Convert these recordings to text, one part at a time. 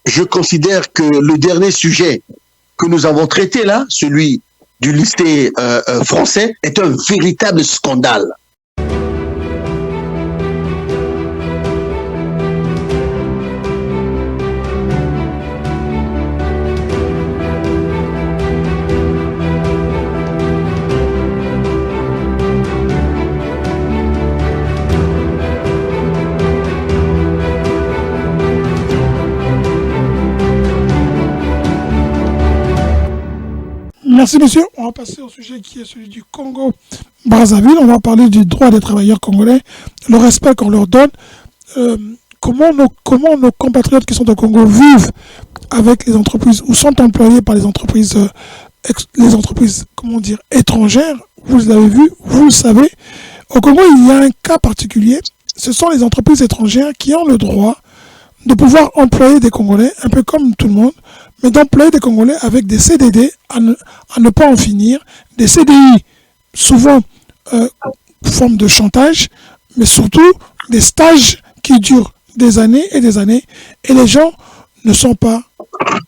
je considère que le dernier sujet que nous avons traité là, celui du lycée français, est un véritable scandale. Merci monsieur. On va passer au sujet qui est celui du Congo-Brazzaville. On va parler du droit des travailleurs congolais, le respect qu'on leur donne, comment nos compatriotes qui sont au Congo vivent avec les entreprises ou sont employés par les entreprises comment dire, étrangères. Vous l'avez vu, vous le savez. Au Congo, il y a un cas particulier. Ce sont les entreprises étrangères qui ont le droit de pouvoir employer des Congolais, un peu comme tout le monde, mais d'employer des Congolais avec des CDD à ne pas en finir, des CDI souvent forme de chantage, mais surtout des stages qui durent des années, et les gens ne sont pas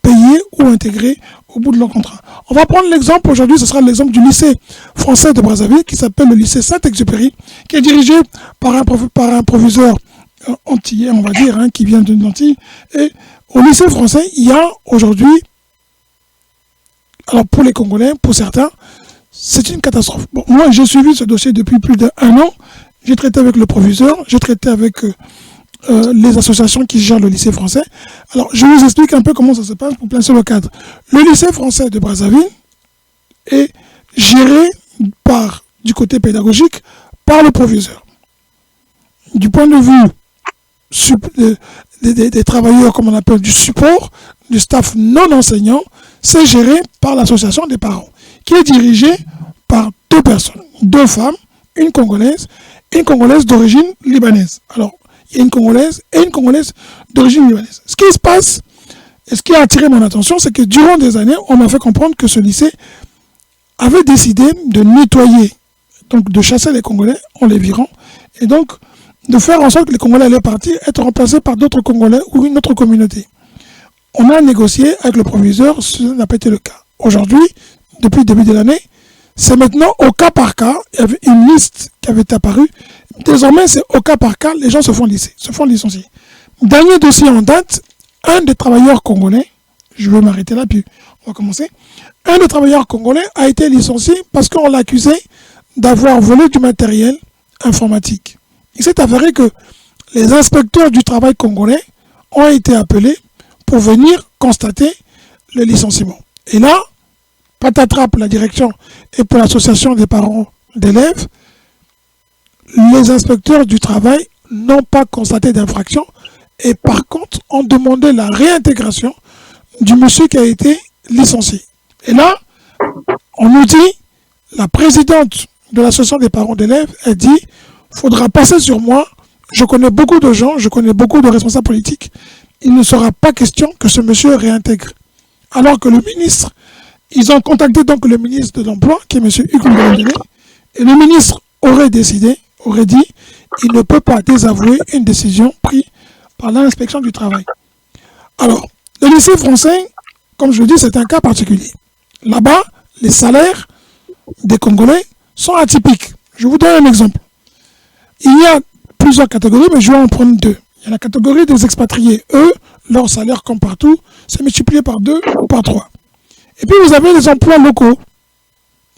payés ou intégrés au bout de leur contrat. On va prendre l'exemple aujourd'hui, ce sera l'exemple du lycée français de Brazzaville, qui s'appelle le lycée Saint-Exupéry, qui est dirigé par un proviseur antillais, on va dire, qui vient de Nantes. Et au lycée français, il y a aujourd'hui, alors pour les Congolais, pour certains, c'est une catastrophe. Bon, moi, j'ai suivi ce dossier depuis plus d'1 an. J'ai traité avec le proviseur, j'ai traité avec les associations qui gèrent le lycée français. Alors, je vous explique un peu comment ça se passe pour placer le cadre. Le lycée français de Brazzaville est géré du côté pédagogique par le proviseur. Du point de vue des travailleurs, comme on appelle, du support, du staff non enseignant, c'est géré par l'association des parents, qui est dirigée par 2 personnes, 2 femmes, une Congolaise d'origine libanaise. Alors, il y a une Congolaise et une Congolaise d'origine libanaise. Ce qui se passe, et ce qui a attiré mon attention, c'est que durant des années, on m'a fait comprendre que ce lycée avait décidé de nettoyer, donc de chasser les Congolais en les virant, et donc de faire en sorte que les Congolais allaient partir, être remplacés par d'autres Congolais ou une autre communauté. On a négocié avec le proviseur, ce n'a pas été le cas. Aujourd'hui, depuis le début de l'année, c'est maintenant au cas par cas, il y avait une liste qui avait apparu. Désormais, c'est au cas par cas, les gens se font licencier. Dernier dossier en date, un des travailleurs congolais, je vais m'arrêter là, puis on va commencer. Un des travailleurs congolais a été licencié parce qu'on l'a accusé d'avoir volé du matériel informatique. Il s'est avéré que les inspecteurs du travail congolais ont été appelés pour venir constater le licenciement. Et là, patatras pour la direction et pour l'association des parents d'élèves, les inspecteurs du travail n'ont pas constaté d'infraction et par contre ont demandé la réintégration du monsieur qui a été licencié. Et là, on nous dit, la présidente de l'association des parents d'élèves, elle dit, il faudra passer sur moi, je connais beaucoup de gens, je connais beaucoup de responsables politiques, il ne sera pas question que ce monsieur réintègre. Alors que le ministre, ils ont contacté donc le ministre de l'Emploi, qui est M. Hugues Ndolendele, et le ministre aurait dit, il ne peut pas désavouer une décision prise par l'inspection du travail. Alors, le lycée français, comme je le dis, c'est un cas particulier. Là-bas, les salaires des Congolais sont atypiques. Je vous donne un exemple. Il y a plusieurs catégories, mais je vais en prendre 2. Il y a la catégorie des expatriés. Eux, leur salaire, comme partout, c'est multiplié par 2 ou par 3. Et puis, vous avez les emplois locaux.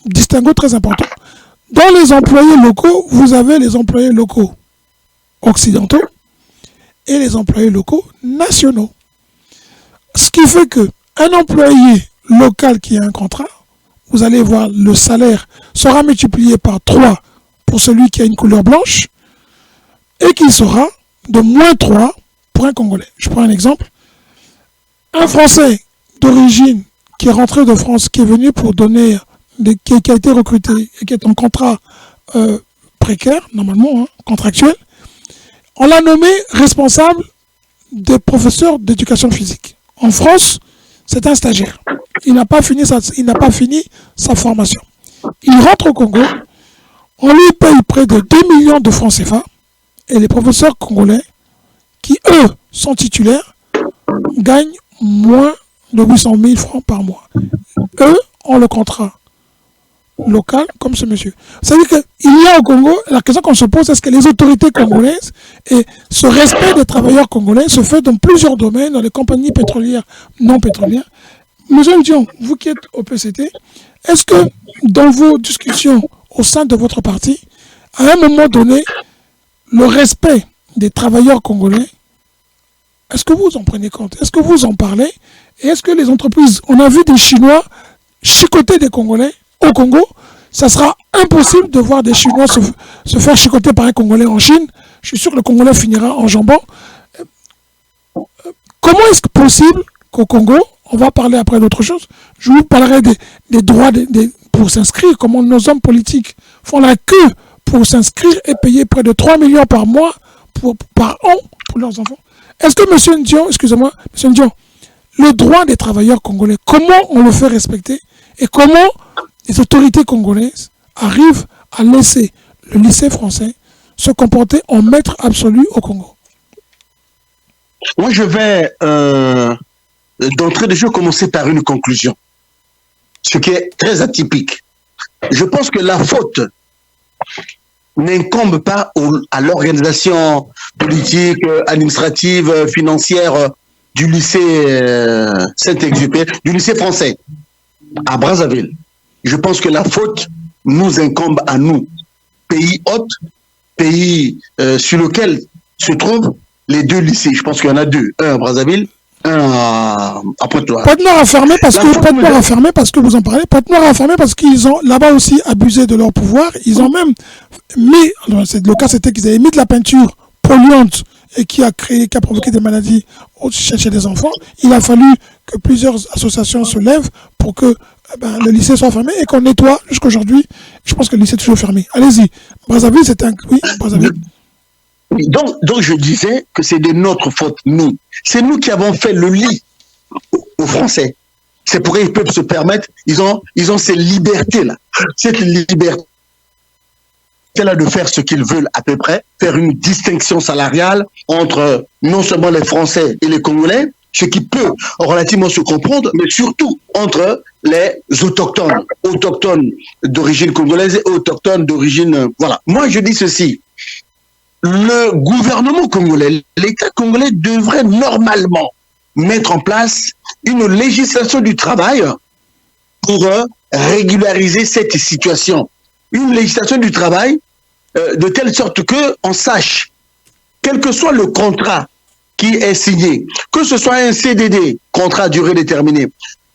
Distinguo très important. Dans les employés locaux, vous avez les employés locaux occidentaux et les employés locaux nationaux. Ce qui fait qu'un employé local qui a un contrat, vous allez voir le salaire sera multiplié par 3 pour celui qui a une couleur blanche et qui sera de moins 3 pour un Congolais. Je prends un exemple. Un Français d'origine qui est rentré de France, qui est venu pour donner, qui a été recruté et qui est en contrat précaire, normalement, contractuel, on l'a nommé responsable des professeurs d'éducation physique. En France, c'est un stagiaire. Il n'a pas fini sa formation. Il rentre au Congo, on lui paye près de 2 millions de francs CFA, et les professeurs congolais, qui eux sont titulaires, gagnent moins de 800 000 francs par mois. Eux ont le contrat local comme ce monsieur. C'est-à-dire qu'il y a au Congo, la question qu'on se pose, est-ce que les autorités congolaises et ce respect des travailleurs congolais se fait dans plusieurs domaines, dans les compagnies pétrolières, non pétrolières. Monsieur Ndion, vous qui êtes au PCT, est-ce que dans vos discussions au sein de votre parti, à un moment donné, le respect des travailleurs congolais, est-ce que vous en prenez compte? Est-ce que vous en parlez? Et est-ce que les entreprises, on a vu des Chinois chicoter des Congolais au Congo, ça sera impossible de voir des Chinois se faire chicoter par un Congolais en Chine. Je suis sûr que le Congolais finira en jambon. Comment est-ce possible qu'au Congo, on va parler après d'autres choses, je vous parlerai des droits pour s'inscrire, comment nos hommes politiques font la queue pour s'inscrire et payer près de 3 millions par mois, par an, pour leurs enfants. Est-ce que M. Ndion, excusez-moi, M. Ndion, le droit des travailleurs congolais, comment on le fait respecter et comment les autorités congolaises arrivent à laisser le lycée français se comporter en maître absolu au Congo? Moi, je vais, d'entrée de jeu, commencer par une conclusion, ce qui est très atypique. Je pense que la faute n'incombe pas à l'organisation politique, administrative, financière du lycée Saint-Exupéry, du lycée français à Brazzaville. Je pense que la faute nous incombe à nous, pays hôte, pays sur lequel se trouvent les deux lycées. Je pense qu'il y en a deux, un à Brazzaville, un à Pointe-Noire. Pointe-Noire a fermé parce que vous en parlez. Pointe-Noire a fermé parce qu'ils ont là-bas aussi abusé de leur pouvoir. Ils ont même mis, le cas c'était qu'ils avaient mis de la peinture polluante et qui a provoqué des maladies chez les enfants. Il a fallu que plusieurs associations se lèvent pour que le lycée soit fermé et qu'on nettoie jusqu'aujourd'hui. Je pense que le lycée est toujours fermé. Allez-y. Brazzaville, c'était un... Oui, Brazzaville. Donc je disais que c'est de notre faute, nous. C'est nous qui avons fait le lit aux Français. C'est pour qu'ils peuvent se permettre, ils ont ces libertés-là. Cette liberté là de faire ce qu'ils veulent à peu près, faire une distinction salariale entre non seulement les Français et les Congolais, ce qui peut relativement se comprendre, mais surtout entre les autochtones d'origine congolaise et autochtones d'origine... Voilà. Moi, je dis ceci. Le gouvernement congolais, l'État congolais devrait normalement mettre en place une législation du travail pour régulariser cette situation. Une législation du travail de telle sorte qu'on sache, quel que soit le contrat qui est signé, que ce soit un CDD, contrat à durée déterminée,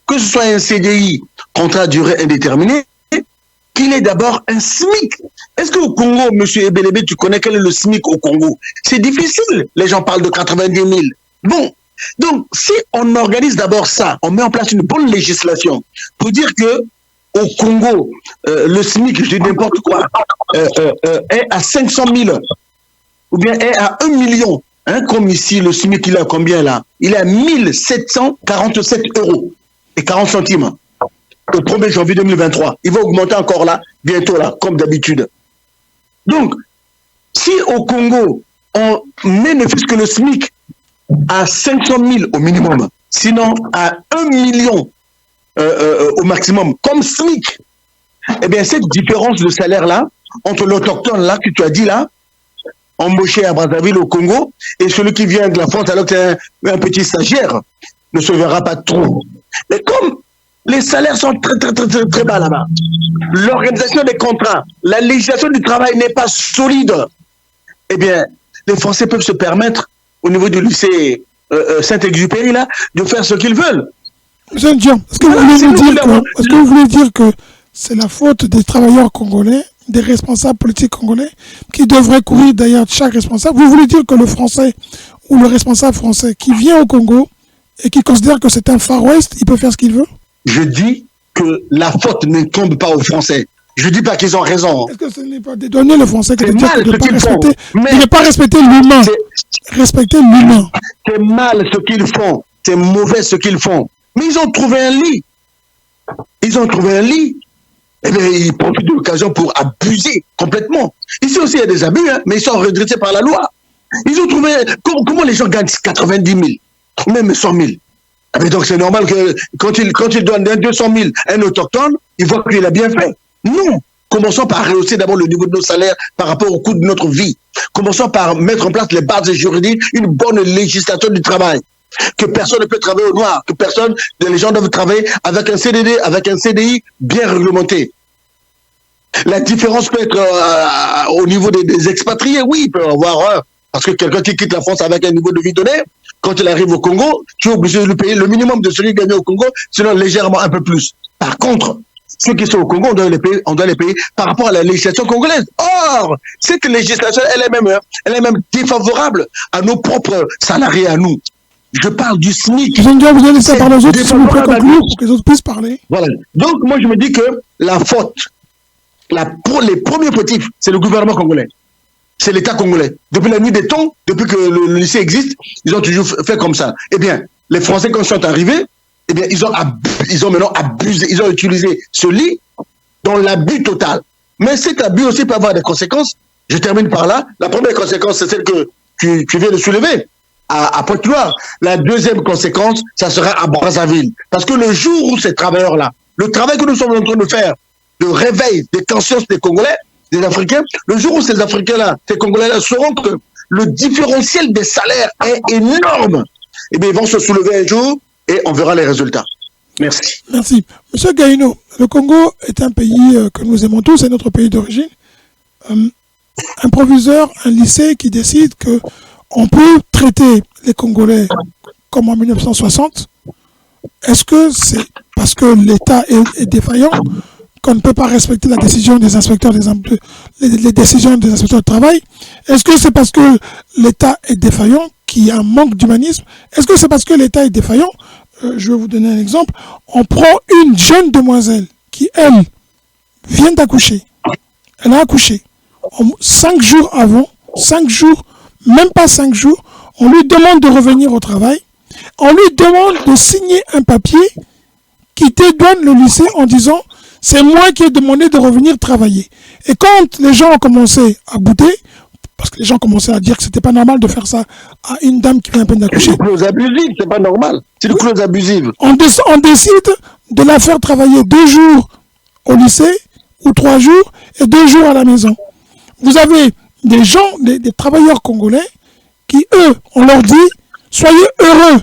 que ce soit un CDI, contrat à durée indéterminée, qu'il est d'abord un SMIC. Est-ce qu'au Congo, M. Ebelebe, tu connais quel est le SMIC au Congo? C'est difficile. Les gens parlent de 90 000. Bon, donc si on organise d'abord ça, on met en place une bonne législation pour dire que au Congo, le SMIC, je dis n'importe quoi, est à 500 000 ou bien est à 1 million. Hein, comme ici, le SMIC, il est à combien là? Il est à 1747 € et 40 centimes. Le 1er janvier 2023. Il va augmenter encore là, bientôt là, comme d'habitude. Donc, si au Congo, on met ne fût-ce que le SMIC à 500 000 au minimum, sinon à 1 million au maximum, comme SMIC, eh bien cette différence de salaire-là, entre l'autochtone là, que tu as dit là, embauché à Brazzaville au Congo, et celui qui vient de la France alors que c'est un petit stagiaire, ne se verra pas trop. Mais comme les salaires sont très bas là-bas, l'organisation des contrats, la législation du travail n'est pas solide, eh bien, les Français peuvent se permettre, au niveau du lycée Saint-Exupéry, là, de faire ce qu'ils veulent. Monsieur Ndion, est-ce que vous voulez dire que c'est la faute des travailleurs congolais, des responsables politiques congolais, qui devraient courir derrière chaque responsable? Vous voulez dire que le Français ou le responsable français qui vient au Congo et qui considère que c'est un Far West, il peut faire ce qu'il veut? Je dis que la faute ne tombe pas aux Français. Je ne dis pas qu'ils ont raison. Est-ce que ce n'est pas dédonner le Français que de dire de ne pas respecter l'humain? Respecter l'humain. C'est mal ce qu'ils font. C'est mauvais ce qu'ils font. Mais ils ont trouvé un lit. Ils ont trouvé un lit. Eh bien, ils profitent de l'occasion pour abuser complètement. Ici aussi, il y a des abus, hein, mais ils sont redressés par la loi. Ils ont trouvé... Comment les gens gagnent 90 000 ou même 100 000? Mais donc c'est normal que quand il donne 200 000 à un autochtone, il voit qu'il a bien fait. Non. Commençons par rehausser d'abord le niveau de nos salaires par rapport au coût de notre vie. Commençons par mettre en place les bases juridiques, une bonne législation du travail. Que personne ne peut travailler au noir, que les gens doivent travailler avec un CDD, avec un CDI bien réglementé. La différence peut être au niveau des expatriés, oui, il peut y avoir parce que quelqu'un qui quitte la France avec un niveau de vie donné, quand il arrive au Congo, tu es obligé de lui payer le minimum de celui gagné au Congo, sinon légèrement un peu plus. Par contre, ceux qui sont au Congo, on doit les payer par rapport à la législation congolaise. Or, cette législation, elle est même défavorable à nos propres salariés, à nous. Je parle du SMIC. Vous allez laisser parler aux autres, s'il vous plaît, conclure, pour que les autres puissent parler. Voilà. Donc, moi, je me dis que la faute, les premiers motifs, c'est le gouvernement congolais. C'est l'État congolais. Depuis la nuit des temps, depuis que le lycée existe, ils ont toujours fait comme ça. Eh bien, les Français, quand ils sont arrivés, eh bien, ils ont maintenant abusé, ils ont utilisé ce lit dans l'abus total. Mais cet abus aussi peut avoir des conséquences. Je termine par là. La première conséquence, c'est celle que tu viens de soulever à Pointe-Noire. La deuxième conséquence, ça sera à Brazzaville. Parce que le jour où ces travailleurs-là, le travail que nous sommes en train de faire, de réveil des consciences des Congolais, des Africains, le jour où ces Africains-là, ces Congolais-là sauront que le différentiel des salaires est énorme, eh bien, ils vont se soulever un jour et on verra les résultats. Merci. Merci. Monsieur Gaïno, le Congo est un pays que nous aimons tous, c'est notre pays d'origine. Un proviseur, un lycée qui décide qu'on peut traiter les Congolais comme en 1960. Est-ce que c'est parce que l'État est défaillant qu'on ne peut pas respecter la décision des inspecteurs les décisions des inspecteurs de travail? Est-ce que c'est parce que l'État est défaillant qu'il y a un manque d'humanisme? Est-ce que c'est parce que l'État est défaillant? Je vais vous donner un exemple. On prend une jeune demoiselle qui, elle, vient d'accoucher. Elle a accouché. 5 jours avant, 5 jours, même pas 5 jours, on lui demande de revenir au travail. On lui demande de signer un papier qui dédouane le lycée en disant « c'est moi qui ai demandé de revenir travailler ». Et quand les gens ont commencé à bouder, parce que les gens commençaient à dire que c'était pas normal de faire ça à une dame qui vient à peine d'accoucher. C'est une clause abusive, c'est pas normal. C'est une clause abusive. On décide de la faire travailler 2 jours au lycée ou 3 jours et 2 jours à la maison. Vous avez des gens, des travailleurs congolais qui, eux, on leur dit « soyez heureux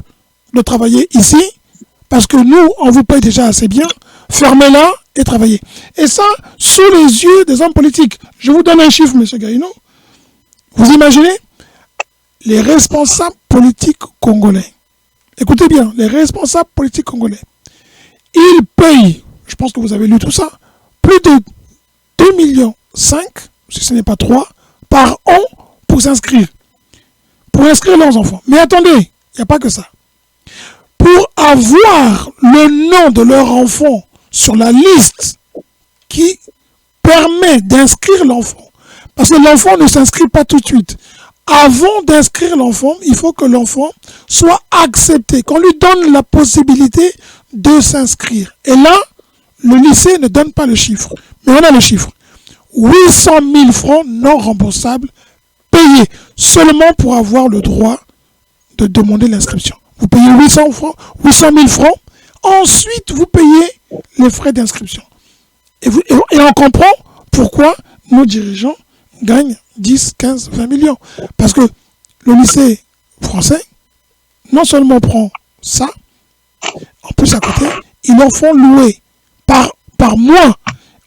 de travailler ici parce que nous, on vous paye déjà assez bien, fermez-la et travaillez ». Et ça, sous les yeux des hommes politiques. Je vous donne un chiffre, M. Gaïno. Vous imaginez les responsables politiques congolais. Écoutez bien, les responsables politiques congolais. Ils payent, je pense que vous avez lu tout ça, plus de 2,5 millions, si ce n'est pas 3, par an pour s'inscrire. Pour inscrire leurs enfants. Mais attendez, il n'y a pas que ça. Pour avoir le nom de leur enfant sur la liste qui permet d'inscrire l'enfant. Parce que l'enfant ne s'inscrit pas tout de suite. Avant d'inscrire l'enfant, il faut que l'enfant soit accepté, qu'on lui donne la possibilité de s'inscrire. Et là, le lycée ne donne pas le chiffre. Mais on a le chiffre. 800 000 francs non remboursables payés seulement pour avoir le droit de demander l'inscription. Vous payez 800 000 francs. Ensuite, vous payez les frais d'inscription. Et on comprend pourquoi nos dirigeants gagnent 10, 15, 20 millions. Parce que le lycée français, non seulement prend ça, en plus à côté, ils en font louer par mois.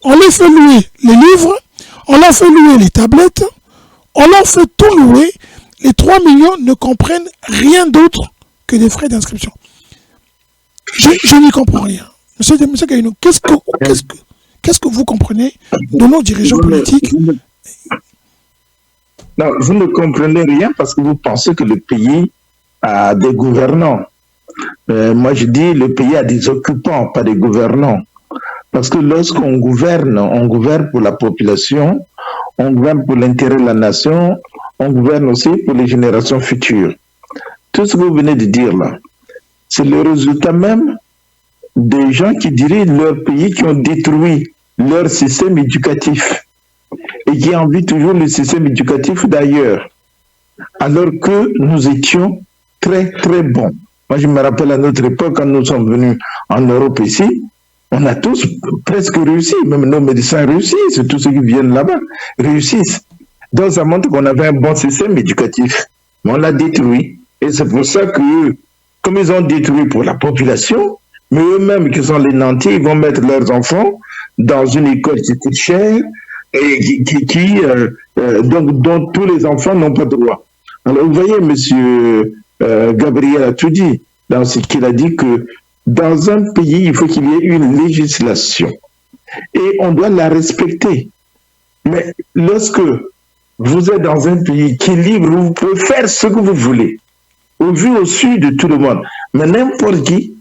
On les fait louer les livres, on leur fait louer les tablettes, on leur fait tout louer. Les 3 millions ne comprennent rien d'autre que des frais d'inscription. Je n'y comprends rien. Monsieur Gaïno, qu'est-ce que vous comprenez de nos dirigeants politiques? Non, vous ne comprenez rien parce que vous pensez que le pays a des gouvernants. Moi, je dis le pays a des occupants, pas des gouvernants. Parce que lorsqu'on gouverne, on gouverne pour la population, on gouverne pour l'intérêt de la nation, on gouverne aussi pour les générations futures. Tout ce que vous venez de dire là, c'est le résultat même des gens qui dirigent leur pays, qui ont détruit leur système éducatif et qui envient toujours le système éducatif d'ailleurs, alors que nous étions très très bons. Moi, je me rappelle à notre époque, quand nous sommes venus en Europe ici, on a tous presque réussi, même nos médecins réussissent, tous ceux qui viennent là-bas réussissent. Donc, ça montre qu'on avait un bon système éducatif. Mais on l'a détruit. Et c'est pour ça que, comme ils ont détruit pour la population, mais eux-mêmes qui sont les nantis, ils vont mettre leurs enfants dans une école qui coûte cher et dont tous les enfants n'ont pas droit. Alors, vous voyez, monsieur Gabriel a tout dit dans ce qu'il a dit, que dans un pays, il faut qu'il y ait une législation et on doit la respecter. Mais lorsque vous êtes dans un pays qui est libre, vous pouvez faire ce que vous voulez, au vu au su de tout le monde. Mais n'importe qui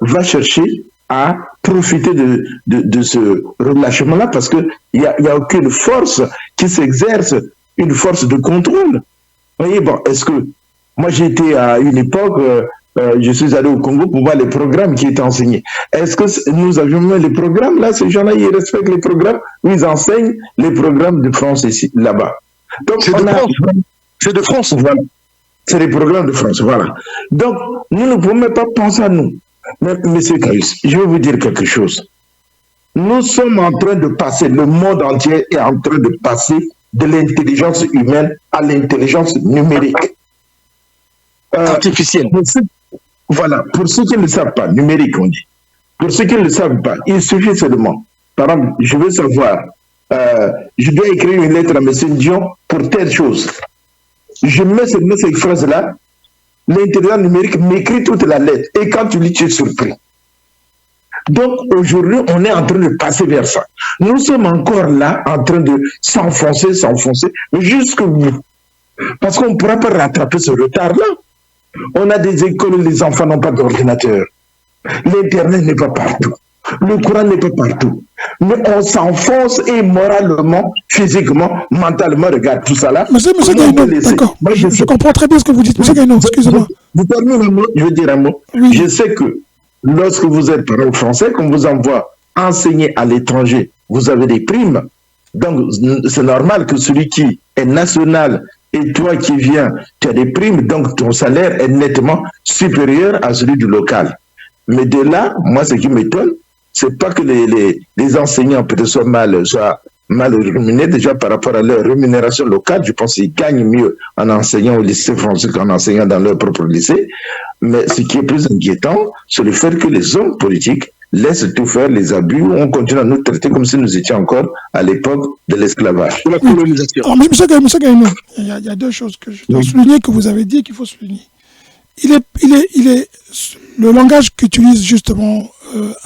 va chercher à profiter de ce relâchement-là parce qu'il n'y a aucune force qui s'exerce, une force de contrôle. Vous voyez, bon, est-ce que moi j'étais à une époque, je suis allé au Congo pour voir les programmes qui étaient enseignés. Est-ce que nous avions mis les programmes là? Ces gens-là, ils respectent les programmes ou ils enseignent les programmes de France ici, là-bas? C'est de France. C'est de France. Voilà. C'est les programmes de France, voilà. Donc, nous ne pouvons même pas penser à nous. Mais, monsieur Caïs, je vais vous dire quelque chose. Nous sommes en train de passer, le monde entier est en train de passer de l'intelligence humaine à l'intelligence numérique. Artificielle. Voilà, pour ceux qui ne le savent pas, numérique on dit. Pour ceux qui ne le savent pas, il suffit seulement, par exemple, je veux savoir, je dois écrire une lettre à M. Dion pour telle chose. Je mets seulement cette phrase-là, l'intelligence numérique m'écrit toute la lettre, et quand tu lis, tu es surpris. Donc aujourd'hui, on est en train de passer vers ça. Nous sommes encore là, en train de s'enfoncer, jusqu'au bout. Parce qu'on ne pourra pas rattraper ce retard-là. On a des écoles où les enfants n'ont pas d'ordinateur. L'Internet n'est pas partout. Le courant n'est pas partout. Mais on s'enfonce et moralement, physiquement, mentalement, regarde tout ça là. Monsieur Gaïno, d'accord. Je comprends très bien ce que vous dites. Monsieur Gaïno, excusez-moi. Vous terminez un mot, je veux dire un mot. Oui. Je sais que lorsque vous êtes parent français, qu'on vous envoie enseigner à l'étranger, vous avez des primes. Donc, c'est normal que celui qui est national et toi qui viens, tu as des primes, donc ton salaire est nettement supérieur à celui du local. Mais de là, moi, ce qui m'étonne, c'est pas que les enseignants peut-être soient mal rémunérés déjà par rapport à leur rémunération locale. Je pense qu'ils gagnent mieux en enseignant au lycée français qu'en enseignant dans leur propre lycée. Mais ce qui est plus inquiétant, c'est le fait que les hommes politiques laissent tout faire, les abus, on continue à nous traiter comme si nous étions encore à l'époque de l'esclavage. De la colonisation. Alors, monsieur Gaïno, il y a deux choses que je dois souligner, que vous avez dit qu'il faut souligner. Il est le langage qu'utilisent justement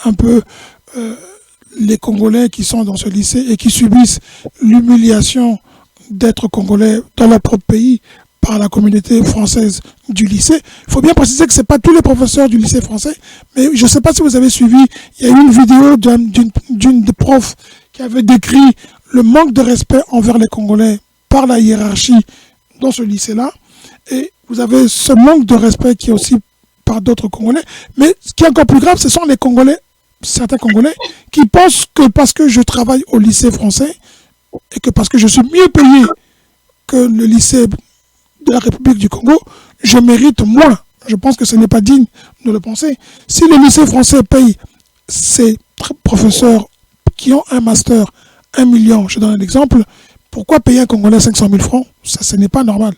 un peu les Congolais qui sont dans ce lycée et qui subissent l'humiliation d'être Congolais dans leur propre pays par la communauté française du lycée. Il faut bien préciser que ce n'est pas tous les professeurs du lycée français, mais je ne sais pas si vous avez suivi, il y a eu une vidéo d'une des profs qui avait décrit le manque de respect envers les Congolais par la hiérarchie dans ce lycée-là. Et vous avez ce manque de respect qui est aussi par d'autres Congolais. Mais ce qui est encore plus grave, ce sont les Congolais, certains Congolais, qui pensent que parce que je travaille au lycée français et que parce que je suis mieux payé que le lycée de la République du Congo, je mérite moins. Je pense que ce n'est pas digne de le penser. Si le lycée français paye ses professeurs qui ont un master 1 million, je donne un exemple, pourquoi payer un Congolais 500 000 francs? Ça, ce n'est pas normal.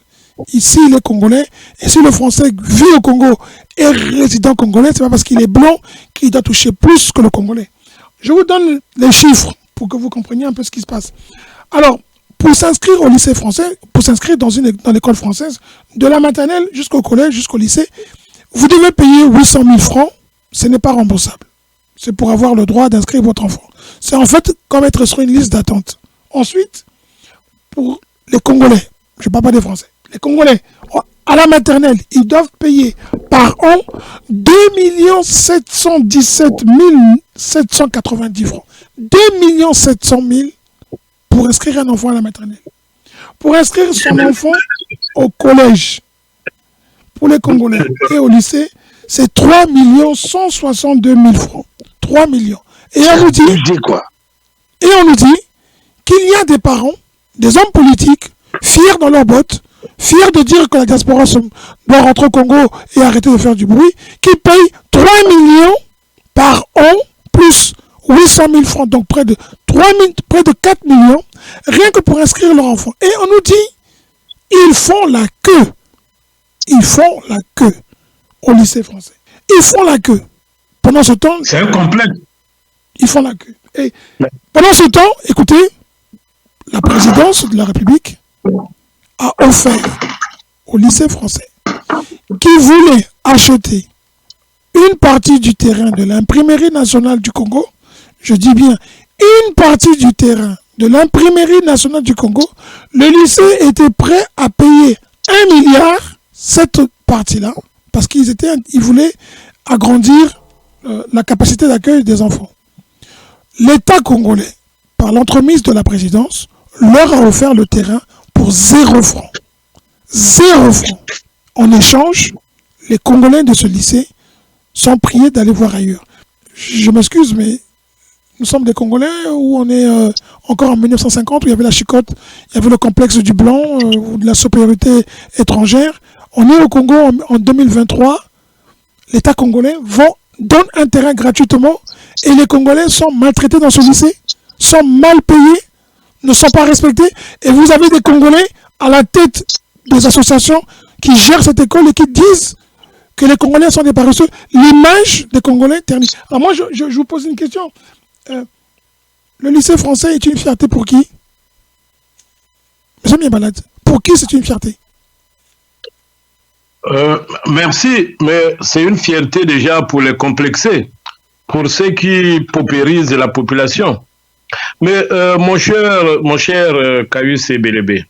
Ici, les Congolais, et si le Français vit au Congo et résident congolais, c'est pas parce qu'il est blanc qu'il doit toucher plus que le Congolais. Je vous donne les chiffres pour que vous compreniez un peu ce qui se passe. Alors, pour s'inscrire au lycée français, pour s'inscrire dans l'école française, de la maternelle jusqu'au collège, jusqu'au lycée, vous devez payer 800 000 francs, ce n'est pas remboursable. C'est pour avoir le droit d'inscrire votre enfant. C'est en fait comme être sur une liste d'attente. Ensuite, pour les Congolais, je ne parle pas des Français, les Congolais, à la maternelle, ils doivent payer par an 2 717 790 francs. 2 700 000 pour inscrire un enfant à la maternelle. Pour inscrire son enfant au collège, pour les Congolais, et au lycée, c'est 3 162 000 francs. 3 millions. Et on nous dit qu'il y a des parents, des hommes politiques, fiers dans leurs bottes, fiers de dire que la diaspora doit rentrer au Congo et arrêter de faire du bruit, qui payent 3 millions par an, plus 800 000 francs, donc près de 4 millions, rien que pour inscrire leur enfant. Et on nous dit, ils font la queue. Ils font la queue au lycée français. Ils font la queue. Pendant ce temps... C'est un complexe. Ils font la queue. Et pendant ce temps, écoutez, la présidence de la République a offert au lycée français qui voulait acheter une partie du terrain de l'imprimerie nationale du Congo, je dis bien une partie du terrain de l'imprimerie nationale du Congo, le lycée était prêt à payer 1 milliard cette partie-là, parce qu'ils voulaient agrandir la capacité d'accueil des enfants. L'État congolais, par l'entremise de la présidence, leur a offert le terrain pour 0 francs. 0 francs. En échange, les Congolais de ce lycée sont priés d'aller voir ailleurs. Je m'excuse, mais nous sommes des Congolais où on est encore en 1950, où il y avait la chicotte, il y avait le complexe du blanc, ou de la supériorité étrangère. On est au Congo en 2023. L'État congolais donne un terrain gratuitement et les Congolais sont maltraités dans ce lycée, sont mal payés, ne sont pas respectés. Et vous avez des Congolais à la tête des associations qui gèrent cette école et qui disent que les Congolais sont des paresseux. L'image des Congolais termine. Alors moi, je vous pose une question. Le lycée français est une fierté pour qui? Monsieur Miabalad, pour qui c'est une fierté? Merci, mais c'est une fierté déjà pour les complexés, pour ceux qui paupérisent la population. Mais mon cher Kayus Belebe,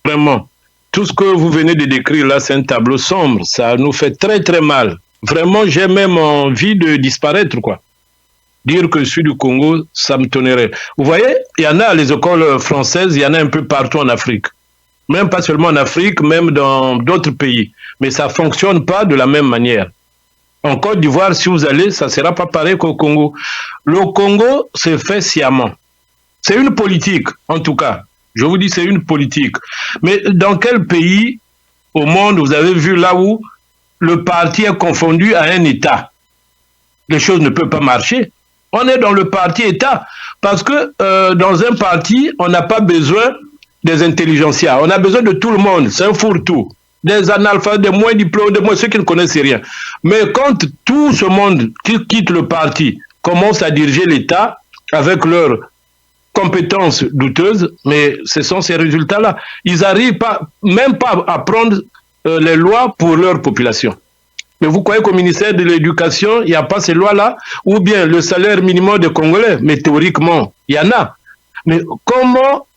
vraiment, tout ce que vous venez de décrire là, c'est un tableau sombre, ça nous fait très très mal. Vraiment, j'ai même envie de disparaître, quoi. Dire que je suis du Congo, ça me tonnerait. Vous voyez, il y en a les écoles françaises, il y en a un peu partout en Afrique. Même pas seulement en Afrique, même dans d'autres pays. Mais ça ne fonctionne pas de la même manière. En Côte d'Ivoire, si vous allez, ça ne sera pas pareil qu'au Congo. Le Congo se fait sciemment. C'est une politique, en tout cas. Je vous dis, c'est une politique. Mais dans quel pays au monde vous avez vu là où le parti est confondu à un État? Les choses ne peuvent pas marcher. On est dans le parti-État. Parce que dans un parti, on n'a pas besoin des intelligentsia. On a besoin de tout le monde. C'est un fourre-tout. Des analphabètes, des moins diplômés, ceux qui ne connaissent rien. Mais quand tout ce monde qui quitte le parti commence à diriger l'État avec leurs compétences douteuses, mais ce sont ces résultats-là. Ils n'arrivent même pas à prendre les lois pour leur population. Mais vous croyez qu'au ministère de l'Éducation, il n'y a pas ces lois-là? Ou bien le salaire minimum des Congolais? Mais théoriquement, il y en a. Mais comment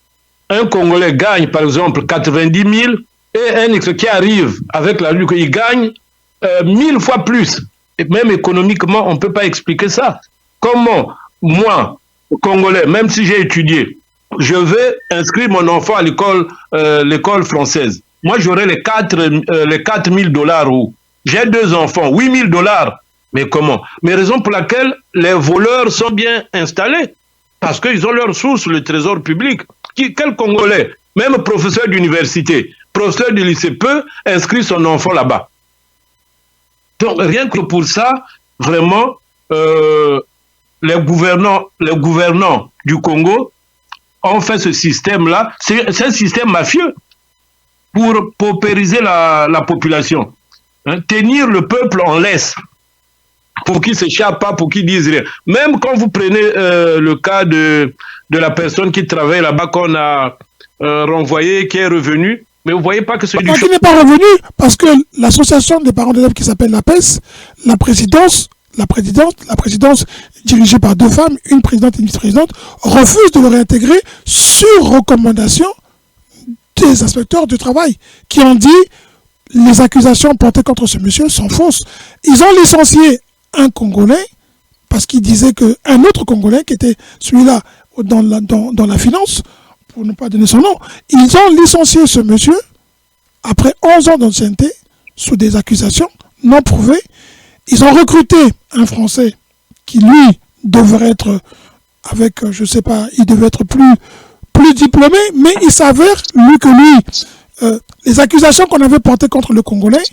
un Congolais gagne, par exemple, 90 000 et un X qui arrive avec la lutte, il gagne 1000 fois plus? Et même économiquement, on ne peut pas expliquer ça. Comment moi, Congolais, même si j'ai étudié, je vais inscrire mon enfant à l'école française. Moi, j'aurai les 4 000 $. Où j'ai 2 enfants, 8 000 $. Mais comment? Mais raison pour laquelle les voleurs sont bien installés. Parce qu'ils ont leur source, le trésor public. Quel Congolais, même professeur d'université, professeur de lycée, peut inscrire son enfant là-bas? Donc, rien que pour ça, vraiment, les gouvernants du Congo ont fait ce système-là. C'est un système mafieux pour paupériser la population. Hein, tenir le peuple en laisse pour qu'il ne s'échappe pas, pour qu'il dise rien. Même quand vous prenez le cas de la personne qui travaille là-bas, qu'on a renvoyé, qui est revenu, mais vous ne voyez pas que c'est du... Qui n'est pas revenu, parce que l'association des parents d'élèves qui s'appelle la PES, la présidence dirigée par 2 femmes, une présidente et une vice-présidente, refuse de le réintégrer sur recommandation des inspecteurs du travail qui ont dit les accusations portées contre ce monsieur sont fausses. Ils ont licencié un Congolais parce qu'il disait qu'un autre Congolais qui était celui-là dans la finance, pour ne pas donner son nom, ils ont licencié ce monsieur après 11 ans d'ancienneté sous des accusations non prouvées. Ils ont recruté un Français qui, lui, devrait être avec, je ne sais pas, il devait être plus diplômé, mais il s'avère, les accusations qu'on avait portées contre le Congolais,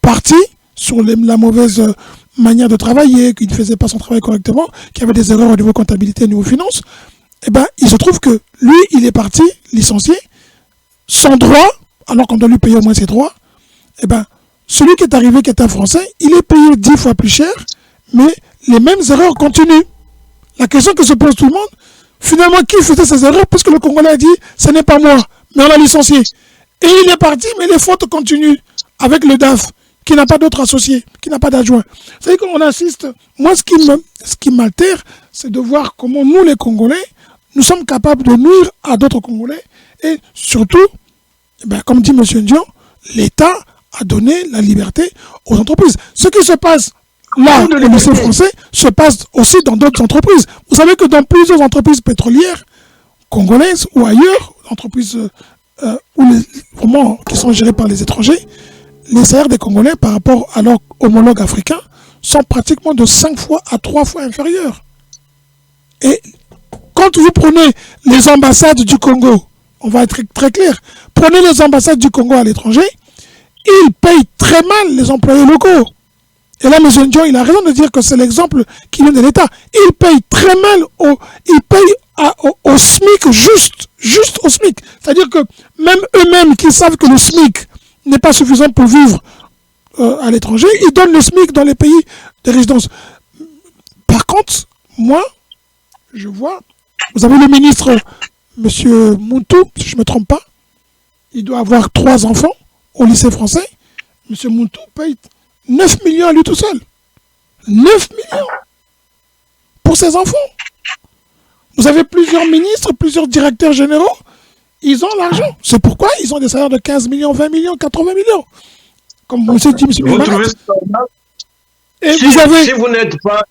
parties sur la mauvaise manière de travailler, qu'il ne faisait pas son travail correctement, qu'il y avait des erreurs au niveau comptabilité, au niveau finance, eh ben, il se trouve que lui, il est parti licencié, sans droit, alors qu'on doit lui payer au moins ses droits. Eh ben, celui qui est arrivé, qui est un Français, il est payé 10 fois plus cher, mais les mêmes erreurs continuent. La question que se pose tout le monde, finalement, qui faisait ces erreurs, puisque le Congolais a dit, ce n'est pas moi, mais on l'a licencié. Et il est parti, mais les fautes continuent avec le DAF, qui n'a pas d'autre associé, qui n'a pas d'adjoint. C'est-à-dire qu'on assiste, moi ce qui m'altère, c'est de voir comment nous les Congolais, nous sommes capables de nuire à d'autres Congolais, et surtout, ben, comme dit M. Ndion, l'État a donné la liberté aux entreprises. Ce qui se passe là, au lycée français, se passe aussi dans d'autres entreprises. Vous savez que dans plusieurs entreprises pétrolières, congolaises ou ailleurs, entreprises vraiment, qui sont gérées par les étrangers, les salaires des Congolais par rapport à leurs homologues africains sont pratiquement de 5 fois à 3 fois inférieurs. Et quand vous prenez les ambassades du Congo, on va être très clair, prenez les ambassades du Congo à l'étranger, ils payent très mal les employés locaux. Et là, M. Ndion, il a raison de dire que c'est l'exemple qui vient de l'État. Ils payent très mal, ils payent au SMIC, juste au SMIC. C'est-à-dire que même eux-mêmes qui savent que le SMIC n'est pas suffisant pour vivre à l'étranger, ils donnent le SMIC dans les pays de résidence. Par contre, moi, je vois, vous avez le ministre, M. Moutou, si je ne me trompe pas, il doit avoir 3 enfants au lycée français. M. Moutou paye 9 millions à lui tout seul. 9 millions pour ses enfants. Vous avez plusieurs ministres, plusieurs directeurs généraux, ils ont l'argent. C'est pourquoi ils ont des salaires de 15 millions, 20 millions, 80 millions. Comme vous dit M. Vous trouvez ça normal? Et vous avez... Si vous n'êtes pas...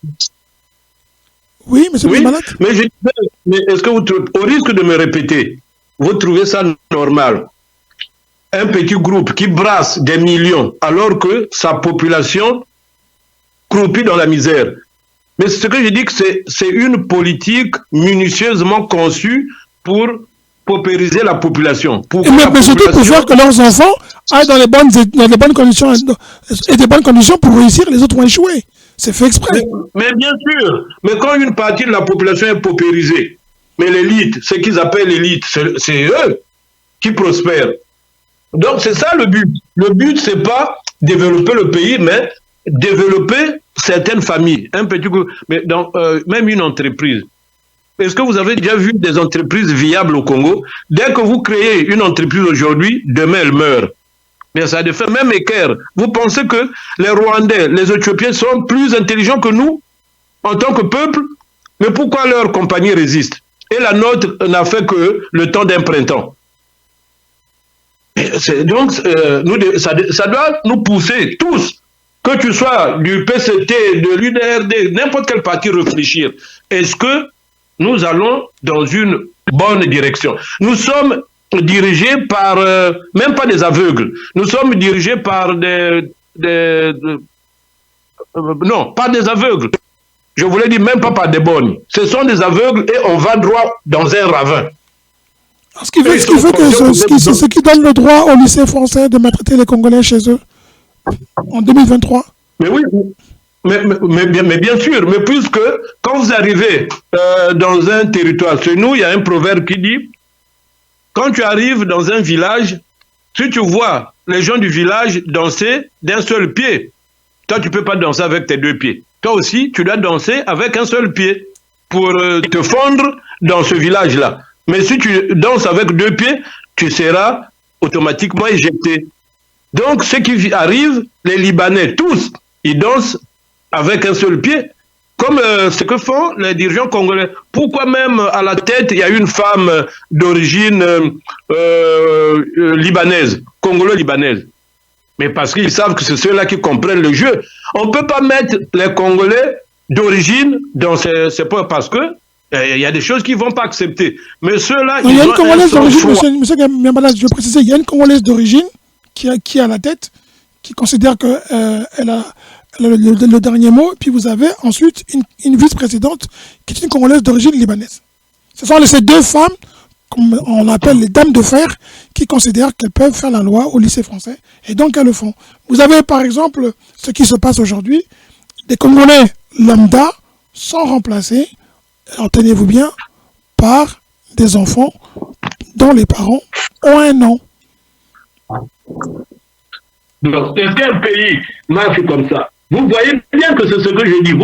Oui, M. Oui, Malak. mais est-ce que vous trouvez, au risque de me répéter, vous trouvez ça normal? Un petit groupe qui brasse des millions alors que sa population croupit dans la misère. Mais ce que je dis, que c'est une politique minutieusement conçue pour paupériser la population. Mais surtout pour faire que leurs enfants aillent dans les bonnes conditions et des bonnes conditions pour réussir, les autres vont échouer. C'est fait exprès. Mais bien sûr, mais quand une partie de la population est paupérisée, mais l'élite, ce qu'ils appellent l'élite, c'est eux qui prospèrent. Donc c'est ça le but. Le but, c'est pas développer le pays, mais développer certaines familles. Un petit groupe, mais même une entreprise. Est-ce que vous avez déjà vu des entreprises viables au Congo? Dès que vous créez une entreprise aujourd'hui, demain elle meurt. Mais ça a des faits, même équerre. Vous pensez que les Rwandais, les Éthiopiens sont plus intelligents que nous en tant que peuple? Mais pourquoi leur compagnie résiste? Et la nôtre n'a fait que le temps d'un printemps. Donc, ça doit nous pousser tous, que tu sois du PCT, de l'UDRD, n'importe quel parti, réfléchir. Est-ce que nous allons dans une bonne direction? Nous sommes dirigés par, même pas des aveugles, nous sommes dirigés par non, pas des aveugles. Je voulais dire même pas par des bonnes. Ce sont des aveugles et on va droit dans un ravin. Ce qui qui donne le droit au lycée français de maltraiter les Congolais chez eux en 2023. Mais oui, mais bien sûr, mais puisque quand vous arrivez dans un territoire, chez nous, il y a un proverbe qui dit, quand tu arrives dans un village, si tu vois les gens du village danser d'un seul pied, toi tu ne peux pas danser avec tes 2 pieds. Toi aussi, tu dois danser avec un seul pied pour te fondre dans ce village-là. Mais si tu danses avec 2 pieds, tu seras automatiquement éjecté. Donc, ce qui arrive, les Libanais, tous, ils dansent avec un seul pied, comme ce que font les dirigeants congolais. Pourquoi même à la tête, il y a une femme d'origine libanaise, congolo-libanaise? Mais parce qu'ils savent que c'est ceux-là qui comprennent le jeu. On ne peut pas mettre les Congolais d'origine dans ces points parce que il y a des choses qu'ils ne vont pas accepter. Mais ceux-là, il y a une Congolaise d'origine, monsieur Gambalaz, je veux préciser, il y a une Congolaise d'origine qui est à la tête, qui considère qu'elle a le dernier mot, puis vous avez ensuite une vice-présidente qui est une Congolaise d'origine libanaise. Ce sont ces 2 femmes comme on appelle les dames de fer, qui considèrent qu'elles peuvent faire la loi au lycée français, et donc elles le font. Vous avez par exemple ce qui se passe aujourd'hui, des Congolais lambda sont remplacés, alors tenez-vous bien, par des enfants dont les parents ont un an. Donc, c'est un pays marche comme ça. Vous voyez bien que c'est ce que je dis.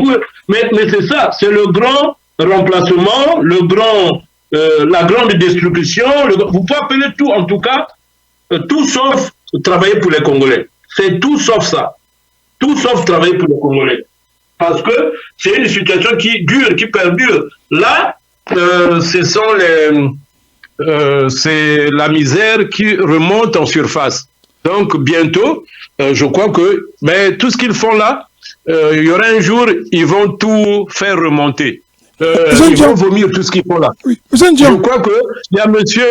Mais c'est ça, c'est le grand remplacement, la grande destruction. Vous pouvez appeler tout, en tout cas, tout sauf travailler pour les Congolais. C'est tout sauf ça. Tout sauf travailler pour les Congolais. Parce que c'est une situation qui dure, qui perdure. Là, c'est la misère qui remonte en surface. Donc bientôt, je crois que tout ce qu'ils font là, il y aura un jour, ils vont tout faire remonter. Ils vont vomir tout ce qu'ils font là. Oui. Je crois qu'il y a monsieur,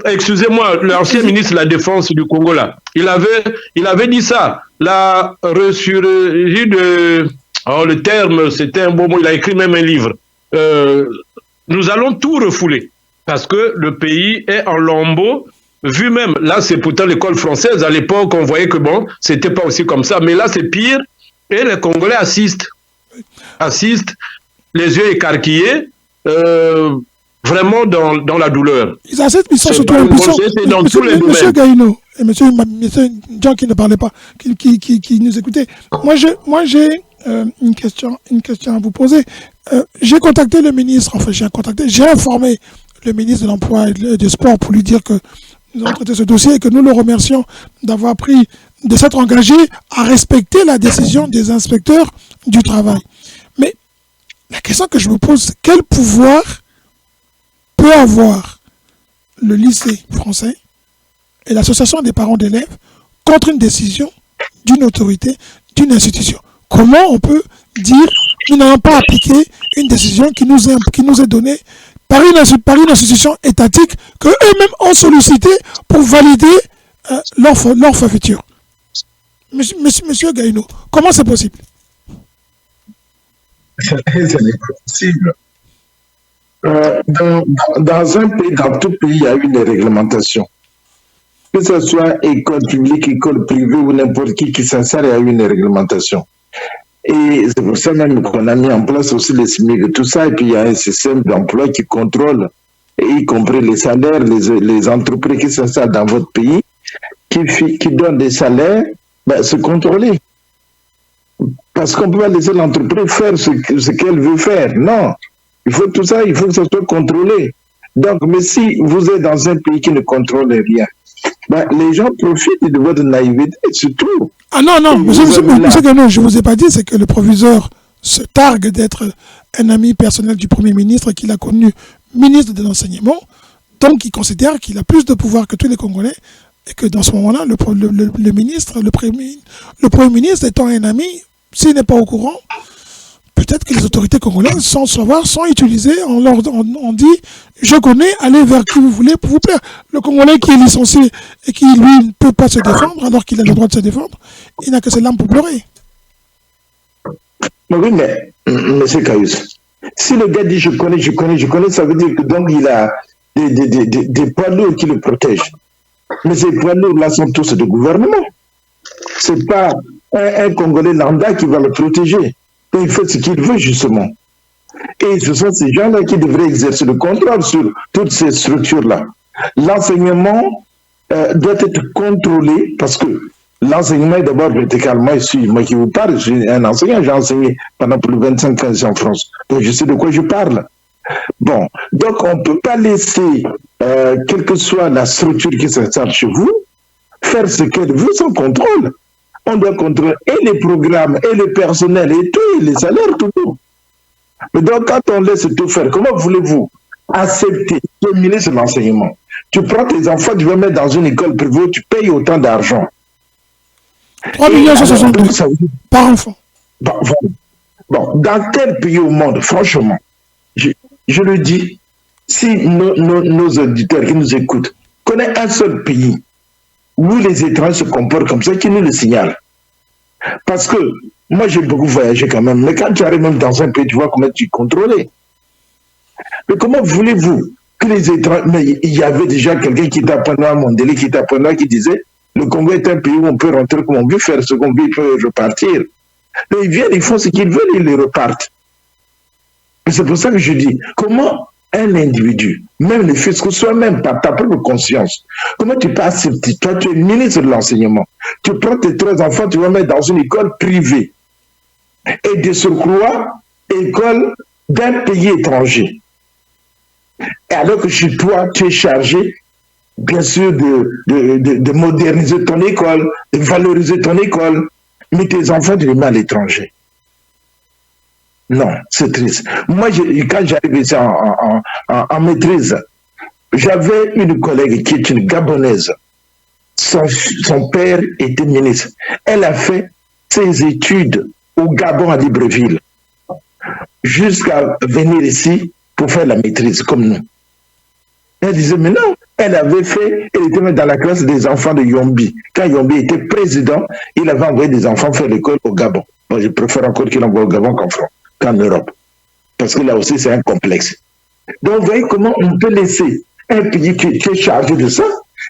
excusez-moi, l'ancien ministre de la Défense du Congo là, il avait dit ça, la ressurgie de... Oh, le terme, c'était un bon mot, il a écrit même un livre. Nous allons tout refouler parce que le pays est en lambeaux. Vu même, là c'est pourtant l'école française, à l'époque on voyait que bon, c'était pas aussi comme ça, mais là c'est pire, et les Congolais assistent, les yeux écarquillés, vraiment dans la douleur. Ils assistent, ils sont surtout impuissants. Monsieur Gaïno, et monsieur Jean qui ne parlait pas, qui nous écoutait, moi j'ai une question à vous poser. J'ai contacté le ministre, j'ai informé le ministre de l'Emploi et du Sport pour lui dire que nous avons traité ce dossier et que nous le remercions de s'être engagé à respecter la décision des inspecteurs du travail. Mais la question que je me pose, c'est quel pouvoir peut avoir le lycée français et l'association des parents d'élèves contre une décision d'une autorité, d'une institution? Comment on peut dire qu'ils n'ont pas appliqué une décision qui nous est donnée par une institution étatique qu'eux-mêmes ont sollicité pour valider leur forfaiture? Monsieur Gaïno, comment c'est possible? Ce n'est pas possible. Dans un pays, dans tout pays, il y a une réglementation. Que ce soit école publique, école privée ou n'importe qui s'insère, il y a une réglementation. Et c'est pour ça même qu'on a mis en place aussi les SMIC et tout ça. Et puis il y a un système d'emploi qui contrôle, y compris les salaires, les entreprises qui s'installent dans votre pays, qui donnent des salaires, se contrôler. Parce qu'on ne peut pas laisser l'entreprise faire ce qu'elle veut faire. Non. Il faut tout ça, il faut que ça soit contrôlé. Donc, mais si vous êtes dans un pays qui ne contrôle rien, les gens profitent de votre naïveté, c'est tout. Ah non, monsieur Gano, je ne vous ai pas dit, c'est que le proviseur se targue d'être un ami personnel du Premier ministre, qu'il a connu ministre de l'enseignement, donc il considère qu'il a plus de pouvoir que tous les Congolais, et que dans ce moment-là, le Premier ministre étant un ami, s'il n'est pas au courant, peut-être que les autorités congolaises, sans savoir, sont utilisées, on dit, je connais, allez vers qui vous voulez pour vous plaire. Le Congolais qui est licencié et qui, lui, ne peut pas se défendre, alors qu'il a le droit de se défendre, il n'a que ses larmes pour pleurer. Oui, mais, monsieur Kayus, si le gars dit je connais, ça veut dire que donc il a des poids lourds qui le protègent. Mais ces poids lourds-là sont tous de gouvernement. Ce n'est pas un Congolais lambda qui va le protéger. Il fait ce qu'il veut, justement. Et ce sont ces gens-là qui devraient exercer le contrôle sur toutes ces structures-là. L'enseignement doit être contrôlé parce que l'enseignement est d'abord verticalement ici. Moi qui vous parle, je suis un enseignant, j'ai enseigné pendant plus de 25 ans en France. Donc je sais de quoi je parle. Bon, donc on ne peut pas laisser, quelle que soit la structure qui s'installe chez vous, faire ce qu'elle veut sans contrôle. On doit contrôler et les programmes, et le personnel, et tout, et les salaires, tout. Mais donc, quand on laisse tout faire, comment voulez-vous accepter, tu es ministre de l'enseignement, tu prends tes enfants, tu vas mettre dans une école privée, tu payes autant d'argent. 3,62 millions par enfant. Bon, dans quel pays au monde, franchement, je le dis, si nos auditeurs qui nous écoutent connaissent un seul pays où les étrangers se comportent comme ça, qui nous le signalent. Parce que moi, j'ai beaucoup voyagé quand même, mais quand tu arrives même dans un pays, tu vois comment tu es contrôlé. Mais comment voulez-vous que les étrangers, mais il y avait déjà quelqu'un qui était à Mondélé, qui était à qui disait le Congo est un pays où on peut rentrer comme on veut, faire ce qu'on veut, il peut repartir. Mais ils viennent, ils font ce qu'ils veulent, ils repartent. C'est pour ça que je dis, comment un individu, même le fisc, soi-même, par ta propre conscience, comment tu peux accepter, toi tu es ministre de l'enseignement, tu prends tes 3 enfants, tu vas mettre dans une école privée, et de surcroît, école d'un pays étranger. Et alors que chez toi, tu es chargé, bien sûr, de moderniser ton école, de valoriser ton école, mais tes enfants, tu les mets à l'étranger. Non, c'est triste. Moi, quand j'arrive ici en maîtrise, j'avais une collègue qui est une Gabonaise. Son père était ministre. Elle a fait ses études au Gabon à Libreville, jusqu'à venir ici pour faire la maîtrise, comme nous. Elle disait, mais non, elle était même dans la classe des enfants de Yombi. Quand Yombi était président, il avait envoyé des enfants faire l'école au Gabon. Moi, je préfère encore qu'il envoie au Gabon qu'en Europe. Parce que là aussi, c'est un complexe. Donc, vous voyez comment on peut laisser un pays qui est chargé de ça,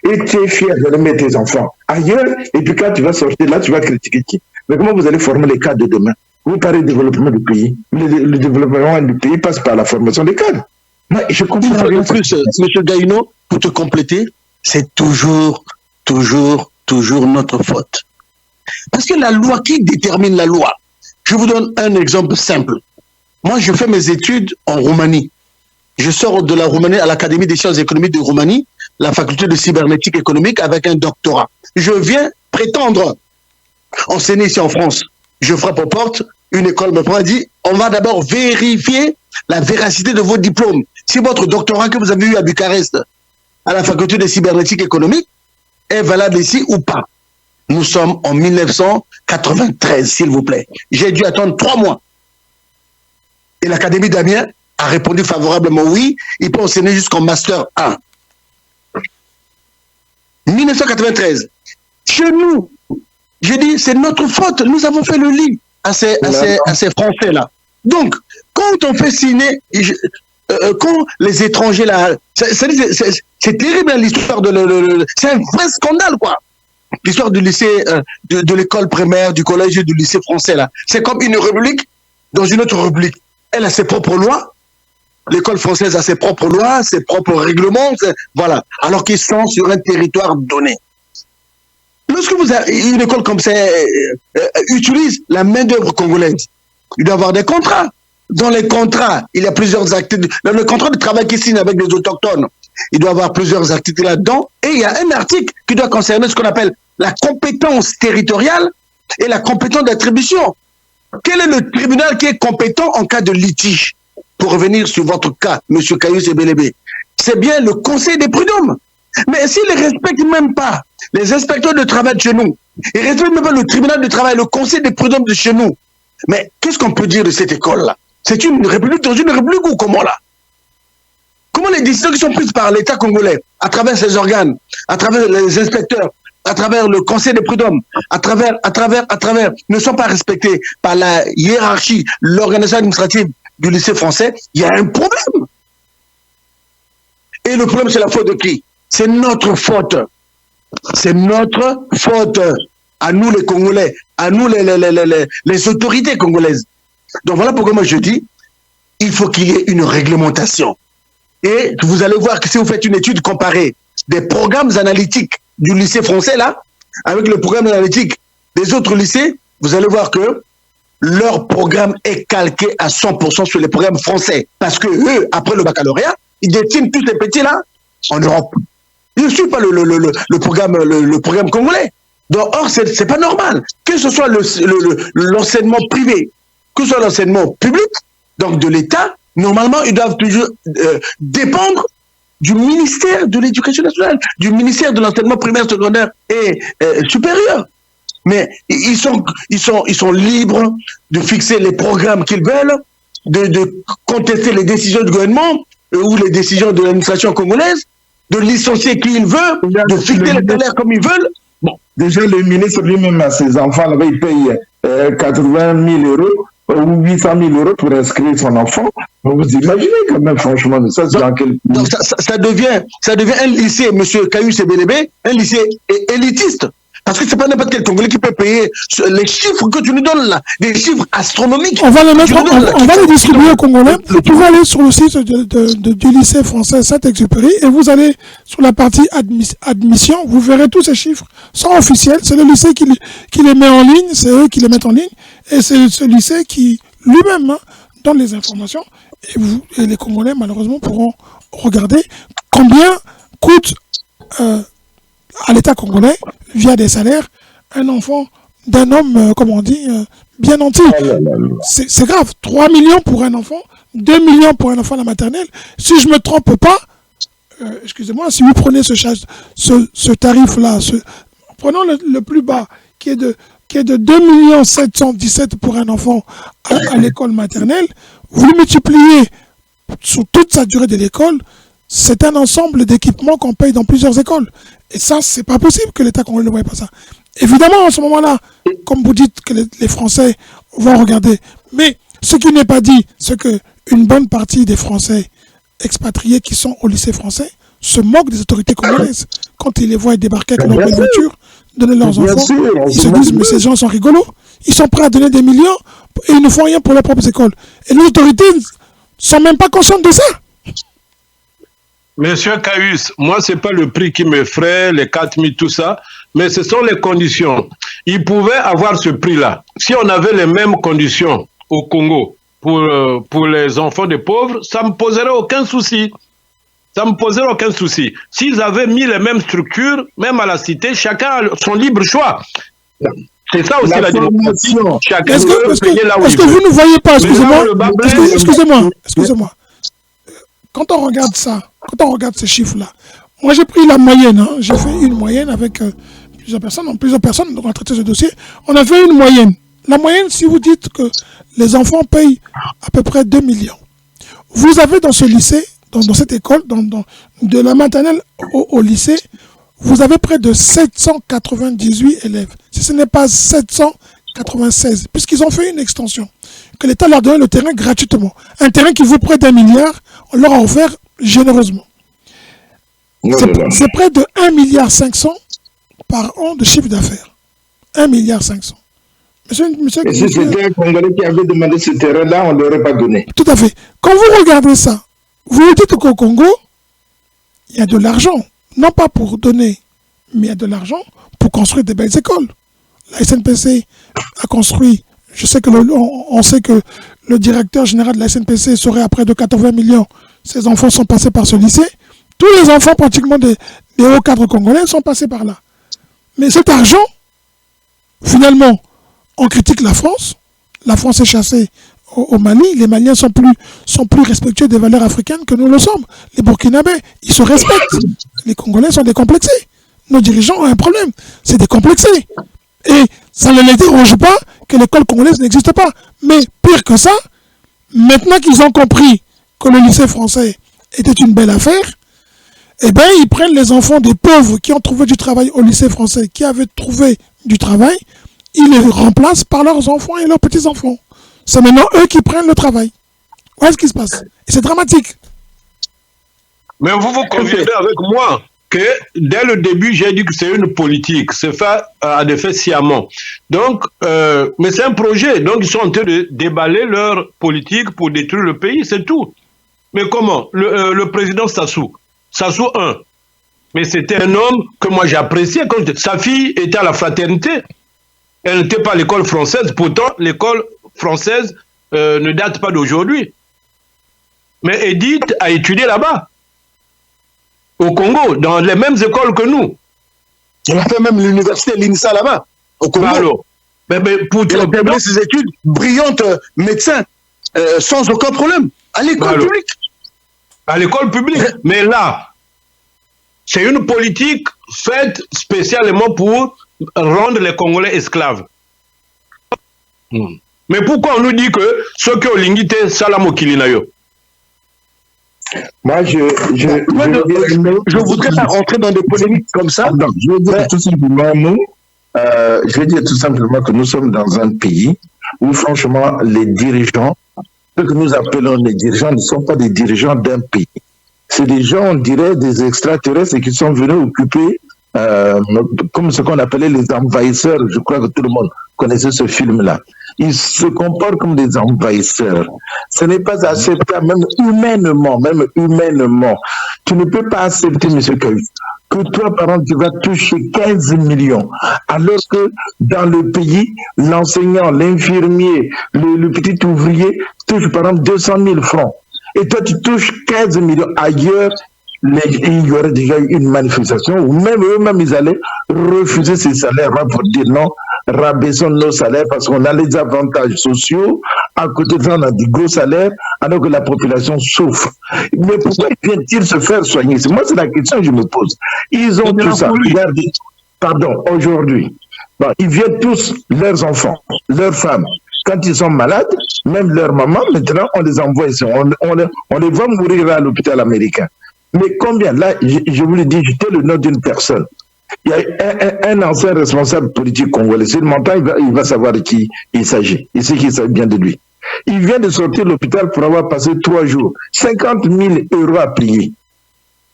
et tu es fier de mettre tes enfants ailleurs, et puis quand tu vas sortir là, tu vas critiquer qui? Mais comment vous allez former les cadres de demain? Vous parlez de développement du pays. Le développement du pays passe par la formation des cadres. Mais je comprends rien. En plus, M. Gaïno, pour te compléter, c'est toujours notre faute. Parce que la loi, qui détermine la loi? Je vous donne un exemple simple. Moi, je fais mes études en Roumanie. Je sors de la Roumanie à l'Académie des sciences économiques de Roumanie, la faculté de cybernétique économique avec un doctorat. Je viens prétendre enseigner ici en France. Je frappe aux portes, une école me prend et dit, on va d'abord vérifier la véracité de vos diplômes. Si votre doctorat que vous avez eu à Bucarest, à la faculté de cybernétique économique, est valable ici ou pas. Nous sommes en 1993, s'il vous plaît. J'ai dû attendre 3 mois. Et l'Académie d'Amiens a répondu favorablement oui, il peut enseigner jusqu'en Master 1. 1993. Chez nous, je dis, c'est notre faute. Nous avons fait le lit à ces Français-là. Donc, quand on fait signer, quand les étrangers là, c'est terrible l'histoire c'est un vrai scandale quoi. L'histoire du lycée, de l'école primaire, du collège et du lycée français là. C'est comme une république dans une autre république. Elle a ses propres lois. L'école française a ses propres lois, ses propres règlements, voilà. Alors qu'ils sont sur un territoire donné. Lorsque vous avez une école comme ça utilise la main-d'œuvre congolaise, il doit y avoir des contrats. Dans les contrats, il y a plusieurs activités. Dans le contrat de travail qui signe avec les autochtones, il doit y avoir plusieurs activités là-dedans. Et il y a un article qui doit concerner ce qu'on appelle la compétence territoriale et la compétence d'attribution. Quel est le tribunal qui est compétent en cas de litige? Pour revenir sur votre cas, M. Kayus Ebelebe, c'est bien le Conseil des prud'hommes. Mais s'ils ne respectent même pas les inspecteurs de travail de chez nous, ils ne respectent même pas le tribunal de travail, le Conseil des prud'hommes de chez nous, mais qu'est-ce qu'on peut dire de cette école-là? C'est une république dans une république ou comment là? Comment les décisions qui sont prises par l'État congolais, à travers ses organes, à travers les inspecteurs, à travers le Conseil des prud'hommes, à travers, ne sont pas respectées par la hiérarchie, l'organisation administrative du lycée français? Il y a un problème. Et le problème, c'est la faute de qui? C'est notre faute. C'est notre faute. À nous les Congolais, à nous les autorités congolaises. Donc voilà pourquoi moi je dis, il faut qu'il y ait une réglementation. Et vous allez voir que si vous faites une étude comparée des programmes analytiques du lycée français là, avec le programme analytique des autres lycées, vous allez voir que leur programme est calqué à 100% sur les programmes français. Parce que eux, après le baccalauréat, ils destinent tous ces petits là en Europe. Ils ne suivent pas le programme congolais. Donc, or, c'est pas normal. Que ce soit l'enseignement privé, que ce soit l'enseignement public, donc de l'État, normalement, ils doivent toujours dépendre du ministère de l'Éducation nationale, du ministère de l'enseignement primaire, secondaire et supérieur. Mais ils sont libres de fixer les programmes qu'ils veulent, de contester les décisions du gouvernement ou les décisions de l'administration congolaise, de licencier qui il veut, de fixer les salaires comme ils veulent. Bon. Déjà, le ministre lui-même à ses enfants, là, il paye 80 000 € ou 800 000 € pour inscrire son enfant. Vous imaginez quand même, franchement, mais ça, c'est dans quel pays? Donc ça devient un lycée, monsieur Kayus Ebelebe, un lycée élitiste. Parce que c'est pas n'importe quel Congolais qui peut payer les chiffres que tu nous donnes là, des chiffres astronomiques. On va les mettre, on va les distribuer aux Congolais. Vous pouvez aller sur le site du lycée français Saint-Exupéry et vous allez sur la partie admission, vous verrez tous ces chiffres. Sont officiels, c'est le lycée qui les met en ligne, c'est eux qui les mettent en ligne, et c'est ce lycée qui lui-même donne les informations, et les Congolais malheureusement pourront regarder combien coûte à l'État congolais, via des salaires, un enfant d'un homme, comme on dit, bien nanti. C'est grave. 3 millions pour un enfant, 2 millions pour un enfant à la maternelle. Si je ne me trompe pas, excusez-moi, si vous prenez ce tarif-là, prenons le plus bas, qui est de 2 717 000 pour un enfant à l'école maternelle, vous le multipliez sur toute sa durée de l'école, c'est un ensemble d'équipements qu'on paye dans plusieurs écoles. Et ça, c'est pas possible que l'État congolais ne voie pas ça. Évidemment, en ce moment-là, comme vous dites que les Français vont regarder. Mais ce qui n'est pas dit, c'est qu'une bonne partie des Français expatriés qui sont au lycée français se moquent des autorités congolaises. Quand ils les voient débarquer avec leur belle voiture, donner leurs enfants, ils se disent, mais ces gens sont rigolos. Ils sont prêts à donner des millions et ils ne font rien pour leurs propres écoles. Et les autorités ne sont même pas conscientes de ça. Monsieur Kayus, moi, ce n'est pas le prix qui m'effraie, les 4 000, tout ça, mais ce sont les conditions. Ils pouvaient avoir ce prix-là. Si on avait les mêmes conditions au Congo pour les enfants des pauvres, ça ne me poserait aucun souci. Ça ne me poserait aucun souci. S'ils avaient mis les mêmes structures, même à la cité, chacun a son libre choix. C'est ça aussi la démocratie. Chacun peut payer là où il veut. Est-ce que vous ne voyez pas, excusez-moi, quand on regarde ça, quand on regarde ces chiffres-là, moi j'ai pris la moyenne, j'ai fait une moyenne avec plusieurs personnes, donc on a traité ce dossier, on a fait une moyenne. La moyenne, si vous dites que les enfants payent à peu près 2 millions, vous avez dans ce lycée, dans cette école, de la maternelle au lycée, vous avez près de 798 élèves. Si ce n'est pas 796, puisqu'ils ont fait une extension, que l'État leur donne le terrain gratuitement. Un terrain qui vaut près d'1 milliard, on leur a offert généreusement. C'est près de 1,5 milliard par an de chiffre d'affaires. 1,5 milliard. Monsieur, et si c'était un Congolais qui avait demandé ce terrain-là, on ne l'aurait pas donné. Tout à fait. Quand vous regardez ça, vous vous dites qu'au Congo, il y a de l'argent. Non pas pour donner, mais il y a de l'argent pour construire des belles écoles. La SNPC a construit, on sait que le directeur général de la SNPC serait à près de 80 millions. Ses enfants sont passés par ce lycée. Tous les enfants pratiquement des hauts cadres congolais sont passés par là. Mais cet argent, finalement, on critique la France. La France est chassée au Mali. Les Maliens sont plus respectueux des valeurs africaines que nous le sommes. Les Burkinabés, ils se respectent. Les Congolais sont décomplexés. Nos dirigeants ont un problème. C'est décomplexé. Et ça ne les dérange pas que l'école congolaise n'existe pas. Mais pire que ça, maintenant qu'ils ont compris que le lycée français était une belle affaire, eh bien, ils prennent les enfants des pauvres qui ont trouvé du travail au lycée français, qui avaient trouvé du travail, ils les remplacent par leurs enfants et leurs petits-enfants. C'est maintenant eux qui prennent le travail. Voilà ce qui se passe. Et c'est dramatique. Mais vous conviendrez avec moi que dès le début, j'ai dit que c'est une politique. C'est fait à des faits sciemment. Donc, mais c'est un projet. Donc, ils sont en train de déballer leur politique pour détruire le pays. C'est tout. Mais comment? Le président Sassou 1. Mais c'était un homme que moi j'appréciais. Sa fille était à la fraternité. Elle n'était pas à l'école française. Pourtant, l'école française ne date pas d'aujourd'hui. Mais Edith a étudié là-bas, au Congo, dans les mêmes écoles que nous. Elle a fait même l'université, l'INSA là-bas, au Congo. Alors, mais pour elle a terminé ses études, brillante médecin, sans aucun problème, à l'école publique. À l'école publique. Mais là, c'est une politique faite spécialement pour rendre les Congolais esclaves. Mais pourquoi on nous dit que ceux qui ont l'ingité, Salamo Kilinayo? Moi, je voudrais pas rentrer dans des polémiques comme ça. Non, je veux dire tout simplement, je veux dire tout simplement que nous sommes dans un pays où, franchement, les dirigeants ceux que nous appelons les dirigeants ne sont pas des dirigeants d'un pays. C'est des gens, on dirait, des extraterrestres qui sont venus occuper, comme ce qu'on appelait les envahisseurs. Je crois que tout le monde connaissait ce film-là. Ils se comportent comme des envahisseurs. Ce n'est pas acceptable, même humainement. Tu ne peux pas accepter, M. Cahu, que toi, par exemple, tu vas toucher 15 millions, alors que dans le pays, l'enseignant, l'infirmier, le petit ouvrier touche, par exemple, 200 000 francs. Et toi, tu touches 15 millions. Ailleurs, il y aurait déjà eu une manifestation où même eux-mêmes, ils allaient refuser ces salaires-là pour dire non, rabaissons nos salaires parce qu'on a les avantages sociaux. À côté de ça, on a des gros salaires alors que la population souffre. Mais pourquoi viennent-ils se faire soigner? Moi, c'est la question que je me pose. Ils ont tout ça. Regardez, pardon, aujourd'hui, bon, ils viennent tous, leurs enfants, leurs femmes. Quand ils sont malades, même leurs mamans, maintenant, on les envoie ici. On les voit mourir à l'hôpital américain. Mais combien? Là, je vous le dis, j'étais le nom d'une personne. Il y a un ancien responsable politique congolais. S'il m'entend, il va savoir de qui il s'agit. Il sait qu'il s'agit bien de lui. Il vient de sortir de l'hôpital pour avoir passé 3 jours. 50 000 € à payer.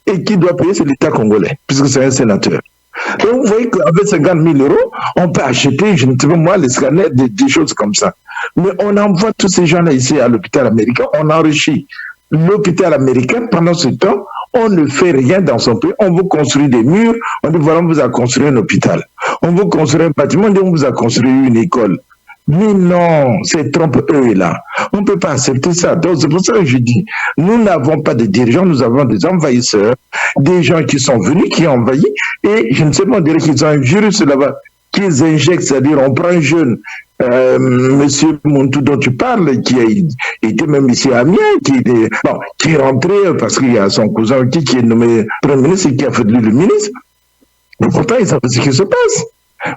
Et qui doit payer, c'est l'État congolais, puisque c'est un sénateur. Donc, vous voyez qu'avec 50 000 €, on peut acheter, je ne sais pas moi, les scanners, des choses comme ça. Mais on envoie tous ces gens-là ici à l'hôpital américain, on enrichit l'hôpital américain. Pendant ce temps, on ne fait rien dans son pays. On veut construire des murs, on dit voilà, on vous a construit un hôpital. On veut construire un bâtiment, on dit on vous a construit une école. Mais non, c'est trompe eux et là. On ne peut pas accepter ça. Donc c'est pour ça que je dis, nous n'avons pas de dirigeants, nous avons des envahisseurs, des gens qui sont venus, qui ont envahi, et je ne sais pas, on dirait qu'ils ont un virus là-bas qu'ils injectent, c'est-à-dire on prend un jeune, Monsieur Montou dont tu parles, qui a été même ici à Amiens, qui est rentré parce qu'il y a son cousin qui est nommé Premier ministre et qui a fait de lui le ministre. Mais pourtant, il savait ce qui se passe.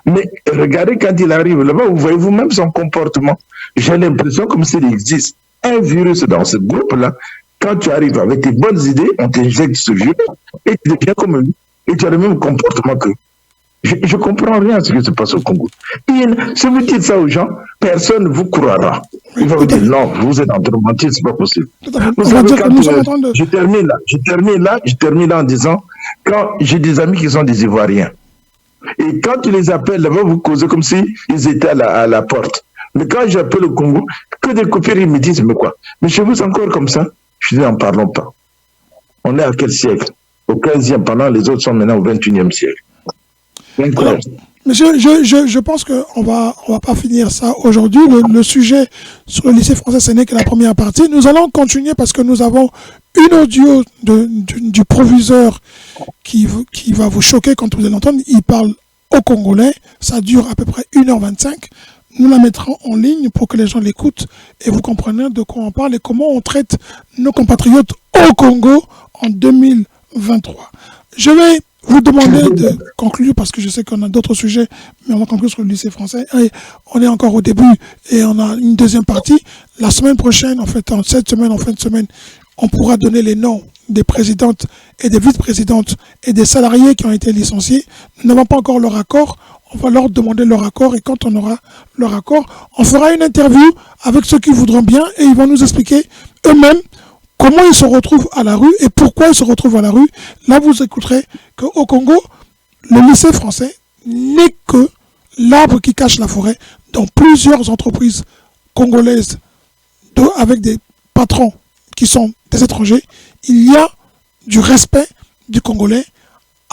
Mais regardez quand il arrive là-bas, vous voyez vous-même son comportement. J'ai l'impression comme s'il existe un virus dans ce groupe-là. Quand tu arrives avec tes bonnes idées, on t'injecte ce virus et tu deviens comme lui. Et tu as le même comportement qu'eux. Je ne comprends rien à ce qui se passe au Congo. Et si vous dites ça aux gens, personne ne vous croira. Il va vous dire non, vous êtes en train de mentir, ce n'est pas possible. Vous savez, je termine là en disant, quand j'ai des amis qui sont des Ivoiriens, et quand tu les appelles là-bas, vous causez comme si ils étaient à la porte. Mais quand j'appelle au Congo, que des coupures, ils me disent, mais quoi? Mais chez vous, c'est encore comme ça? Je dis, n'en parlons pas. On est à quel siècle? Au 15e, pendant les autres sont maintenant au 21e siècle. Alors, monsieur, je pense qu'on va pas finir ça aujourd'hui. Le sujet sur le lycée français, ce n'est que la première partie. Nous allons continuer parce que nous avons une audio du proviseur qui va vous choquer quand vous allez l'entendre. Il parle au Congolais. Ça dure à peu près 1h25. Nous la mettrons en ligne pour que les gens l'écoutent et vous compreniez de quoi on parle et comment on traite nos compatriotes au Congo en 2023. Je vais vous demander de conclure parce que je sais qu'on a d'autres sujets, mais on va conclure sur le lycée français. Et on est encore au début et on a une deuxième partie. La semaine prochaine, en fait, en cette semaine, en fin de semaine, on pourra donner les noms des présidentes et des vice-présidentes et des salariés qui ont été licenciés. Nous n'avons pas encore leur accord. On va leur demander leur accord et quand on aura leur accord, on fera une interview avec ceux qui voudront bien et ils vont nous expliquer eux-mêmes comment ils se retrouvent à la rue et pourquoi ils se retrouvent à la rue. Là, vous écouterez qu'au Congo, le lycée français n'est que l'arbre qui cache la forêt. Dans plusieurs entreprises congolaises avec des patrons qui sont des étrangers, il y a du respect du Congolais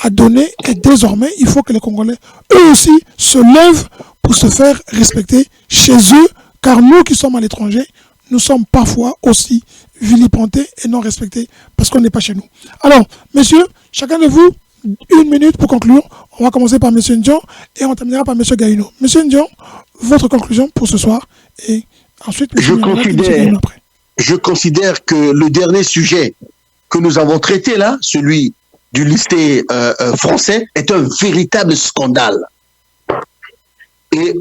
à donner et désormais, il faut que les Congolais, eux aussi, se lèvent pour se faire respecter chez eux, car nous qui sommes à l'étranger, nous sommes parfois aussi vilipendés et non respectés parce qu'on n'est pas chez nous. Alors, messieurs, chacun de vous, 1 minute pour conclure. On va commencer par M. Ndion et on terminera par M. Gaïno. M. Ndion, votre conclusion pour ce soir et ensuite, je considère que le dernier sujet que nous avons traité là, celui du lycée français, est un véritable scandale. Et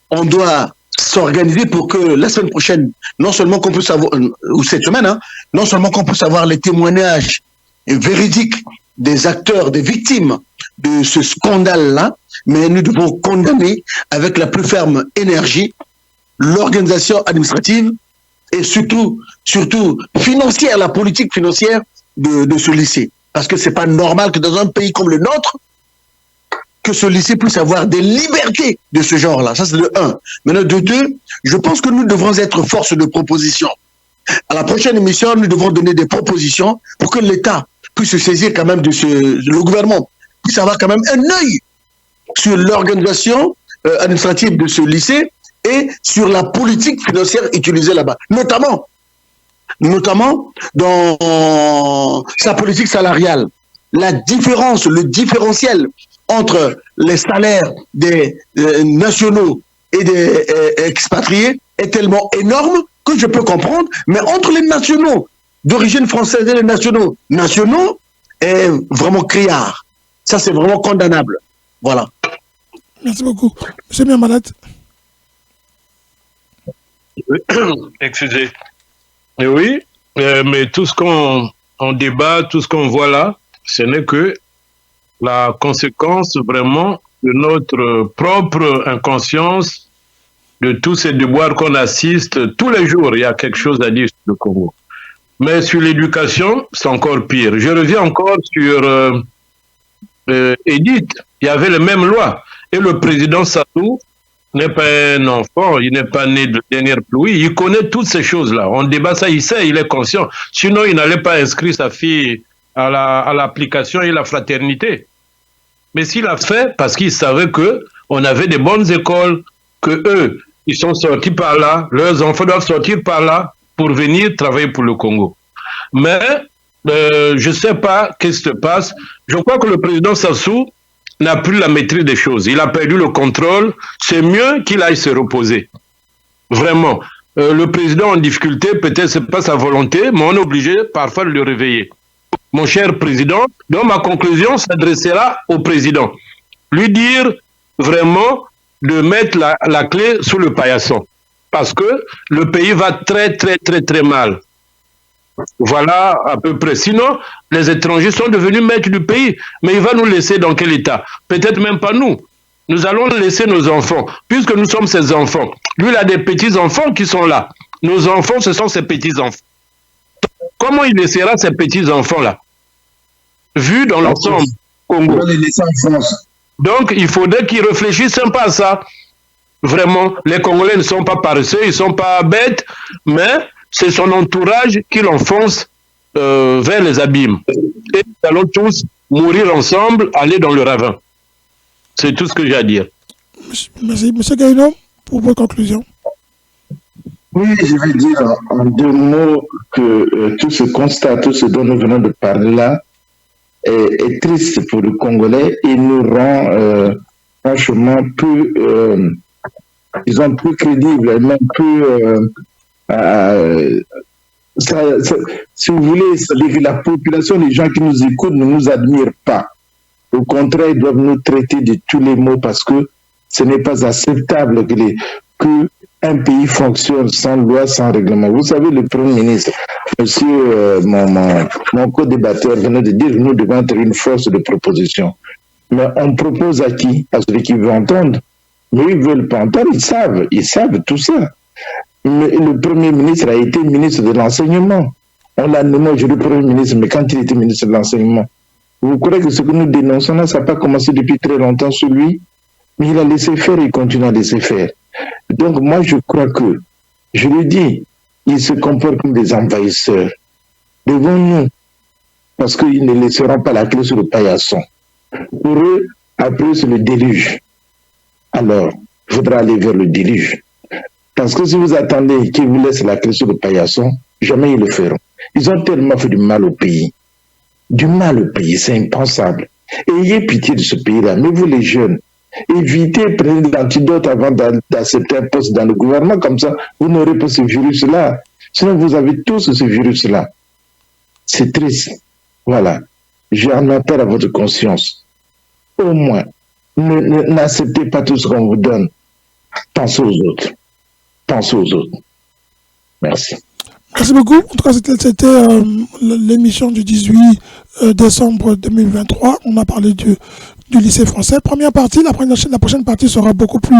on doit s'organiser pour que la semaine prochaine, non seulement qu'on puisse avoir, ou cette semaine, hein, non seulement qu'on puisse avoir les témoignages véridiques des acteurs, des victimes de ce scandale-là, mais nous devons condamner avec la plus ferme énergie l'organisation administrative et surtout financière, la politique financière de ce lycée. Parce que c'est pas normal que dans un pays comme le nôtre, que ce lycée puisse avoir des libertés de ce genre-là. Ça, c'est de 1. Maintenant, de 2, je pense que nous devrons être force de proposition. À la prochaine émission, nous devons donner des propositions pour que l'État puisse se saisir quand même le gouvernement puisse avoir quand même un œil sur l'organisation administrative de ce lycée et sur la politique financière utilisée là-bas, notamment dans sa politique salariale. La différence, le différentiel entre les salaires des nationaux et des expatriés est tellement énorme que je peux comprendre, mais entre les nationaux d'origine française et les nationaux est vraiment criard. Ça, c'est vraiment condamnable. Voilà. Merci beaucoup. Monsieur Miamalat. Excusez. Oui, mais tout ce qu'on débat, tout ce qu'on voit là, ce n'est que la conséquence vraiment de notre propre inconscience, de tous ces devoirs qu'on assiste tous les jours. Il y a quelque chose à dire sur le Congo. Mais sur l'éducation, c'est encore pire. Je reviens encore sur Edith. Il y avait les mêmes lois. Et le président Sassou n'est pas un enfant, il n'est pas né de dernière pluie. Il connaît toutes ces choses-là. On débat ça, il sait, il est conscient. Sinon, il n'allait pas inscrire sa fille à l'application et la fraternité. Mais s'il a fait, parce qu'il savait qu'on avait des bonnes écoles, que eux, ils sont sortis par là, leurs enfants doivent sortir par là pour venir travailler pour le Congo. Mais je ne sais pas qu'est-ce qui se passe. Je crois que le président Sassou n'a plus la maîtrise des choses. Il a perdu le contrôle. C'est mieux qu'il aille se reposer. Vraiment. Le président en difficulté, peut-être ce n'est pas sa volonté, mais on est obligé parfois de le réveiller. Mon cher président, donc ma conclusion s'adressera au président. Lui dire vraiment de mettre la clé sous le paillasson. Parce que le pays va très, très, très, très mal. Voilà à peu près. Sinon, les étrangers sont devenus maîtres du pays. Mais il va nous laisser dans quel état? Peut-être même pas nous. Nous allons laisser nos enfants, puisque nous sommes ses enfants. Lui, il a des petits-enfants qui sont là. Nos enfants, ce sont ses petits-enfants. Comment il laissera ces petits-enfants-là? Vu dans l'ensemble Congo. Donc, il faudrait qu'ils réfléchissent un peu à ça. Vraiment, les Congolais ne sont pas paresseux, ils ne sont pas bêtes, mais c'est son entourage qui l'enfonce vers les abîmes. Et nous allons tous mourir ensemble, aller dans le ravin. C'est tout ce que j'ai à dire. Merci. Monsieur Gaïno, pour vos conclusions. Oui, je vais dire en 2 mots que tout ce constat, tout ce dont nous venons de parler là, est triste pour le Congolais et nous rend franchement plus, disons, plus crédibles, même plus... si vous voulez, c'est-à-dire que la population, les gens qui nous écoutent ne nous admirent pas. Au contraire, ils doivent nous traiter de tous les mots parce que ce n'est pas acceptable que un pays fonctionne sans loi, sans règlement. Vous savez, le Premier ministre, monsieur, mon co-débatteur venait de dire que nous devons être une force de proposition. Mais on propose à qui? À ceux qui veulent entendre. Mais ils ne veulent pas entendre, ils savent tout ça. Mais le Premier ministre a été ministre de l'enseignement. On l'a nommé aujourd'hui Premier ministre, mais quand il était ministre de l'enseignement, vous croyez que ce que nous dénonçons là, ça n'a pas commencé depuis très longtemps sur lui? Mais il a laissé faire et il continue à laisser faire. Donc moi je crois que, je le dis, ils se comportent comme des envahisseurs devant nous, parce qu'ils ne laisseront pas la clé sur le paillasson. Pour eux, après c'est le déluge. Alors, il faudra aller vers le déluge. Parce que si vous attendez qu'ils vous laissent la clé sur le paillasson, jamais ils le feront. Ils ont tellement fait du mal au pays. Du mal au pays, c'est impensable. Ayez pitié de ce pays-là. Mais vous les jeunes, évitez, prenez de l'antidote avant d'accepter un poste dans le gouvernement. Comme ça, vous n'aurez pas ce virus-là. Sinon, vous avez tous ce virus-là. C'est triste. Voilà. J'ai un appel à votre conscience. Au moins, n'acceptez pas tout ce qu'on vous donne. Pensez aux autres. Pensez aux autres. Merci. Merci beaucoup. En tout cas, c'était l'émission du 18 décembre 2023. On a parlé du lycée français. Première partie, la prochaine partie sera beaucoup plus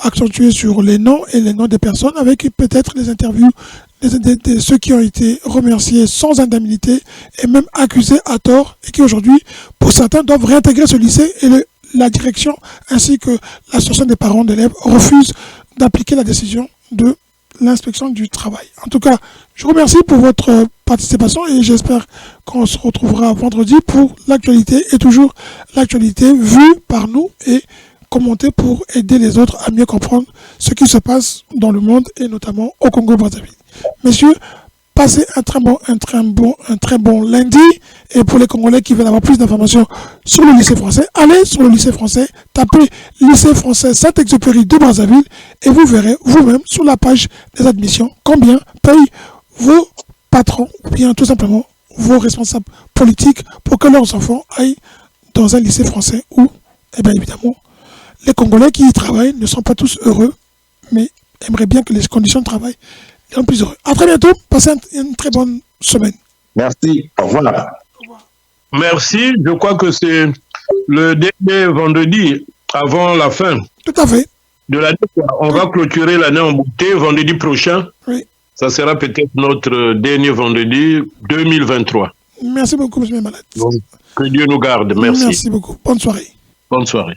accentuée sur les noms et les noms des personnes, avec peut-être les interviews ceux qui ont été remerciés sans indemnité et même accusés à tort et qui aujourd'hui, pour certains, doivent réintégrer ce lycée et la direction ainsi que l'association des parents d'élèves refusent d'appliquer la décision de l'inspection du travail. En tout cas, je vous remercie pour votre participation et j'espère qu'on se retrouvera vendredi pour l'actualité et toujours l'actualité vue par nous et commentée pour aider les autres à mieux comprendre ce qui se passe dans le monde et notamment au Congo-Brazzaville. Messieurs, passez un très bon lundi. Et pour les Congolais qui veulent avoir plus d'informations sur le lycée français, allez sur le lycée français, tapez lycée français Saint-Exupéry de Brazzaville et vous verrez vous-même sur la page des admissions combien payent vos patrons ou bien tout simplement vos responsables politiques pour que leurs enfants aillent dans un lycée français où, eh bien évidemment, les Congolais qui y travaillent ne sont pas tous heureux, mais aimeraient bien que les conditions de travail soient plus heureuses. À très bientôt, passez une très bonne semaine. Merci, au revoir. Merci, je crois que c'est le dernier vendredi avant la fin. Tout à fait. De l'année. On va clôturer l'année en beauté vendredi prochain. Oui. Ça sera peut-être notre dernier vendredi 2023. Merci beaucoup, M. Malade. Que Dieu nous garde. Merci. Merci beaucoup. Bonne soirée. Bonne soirée.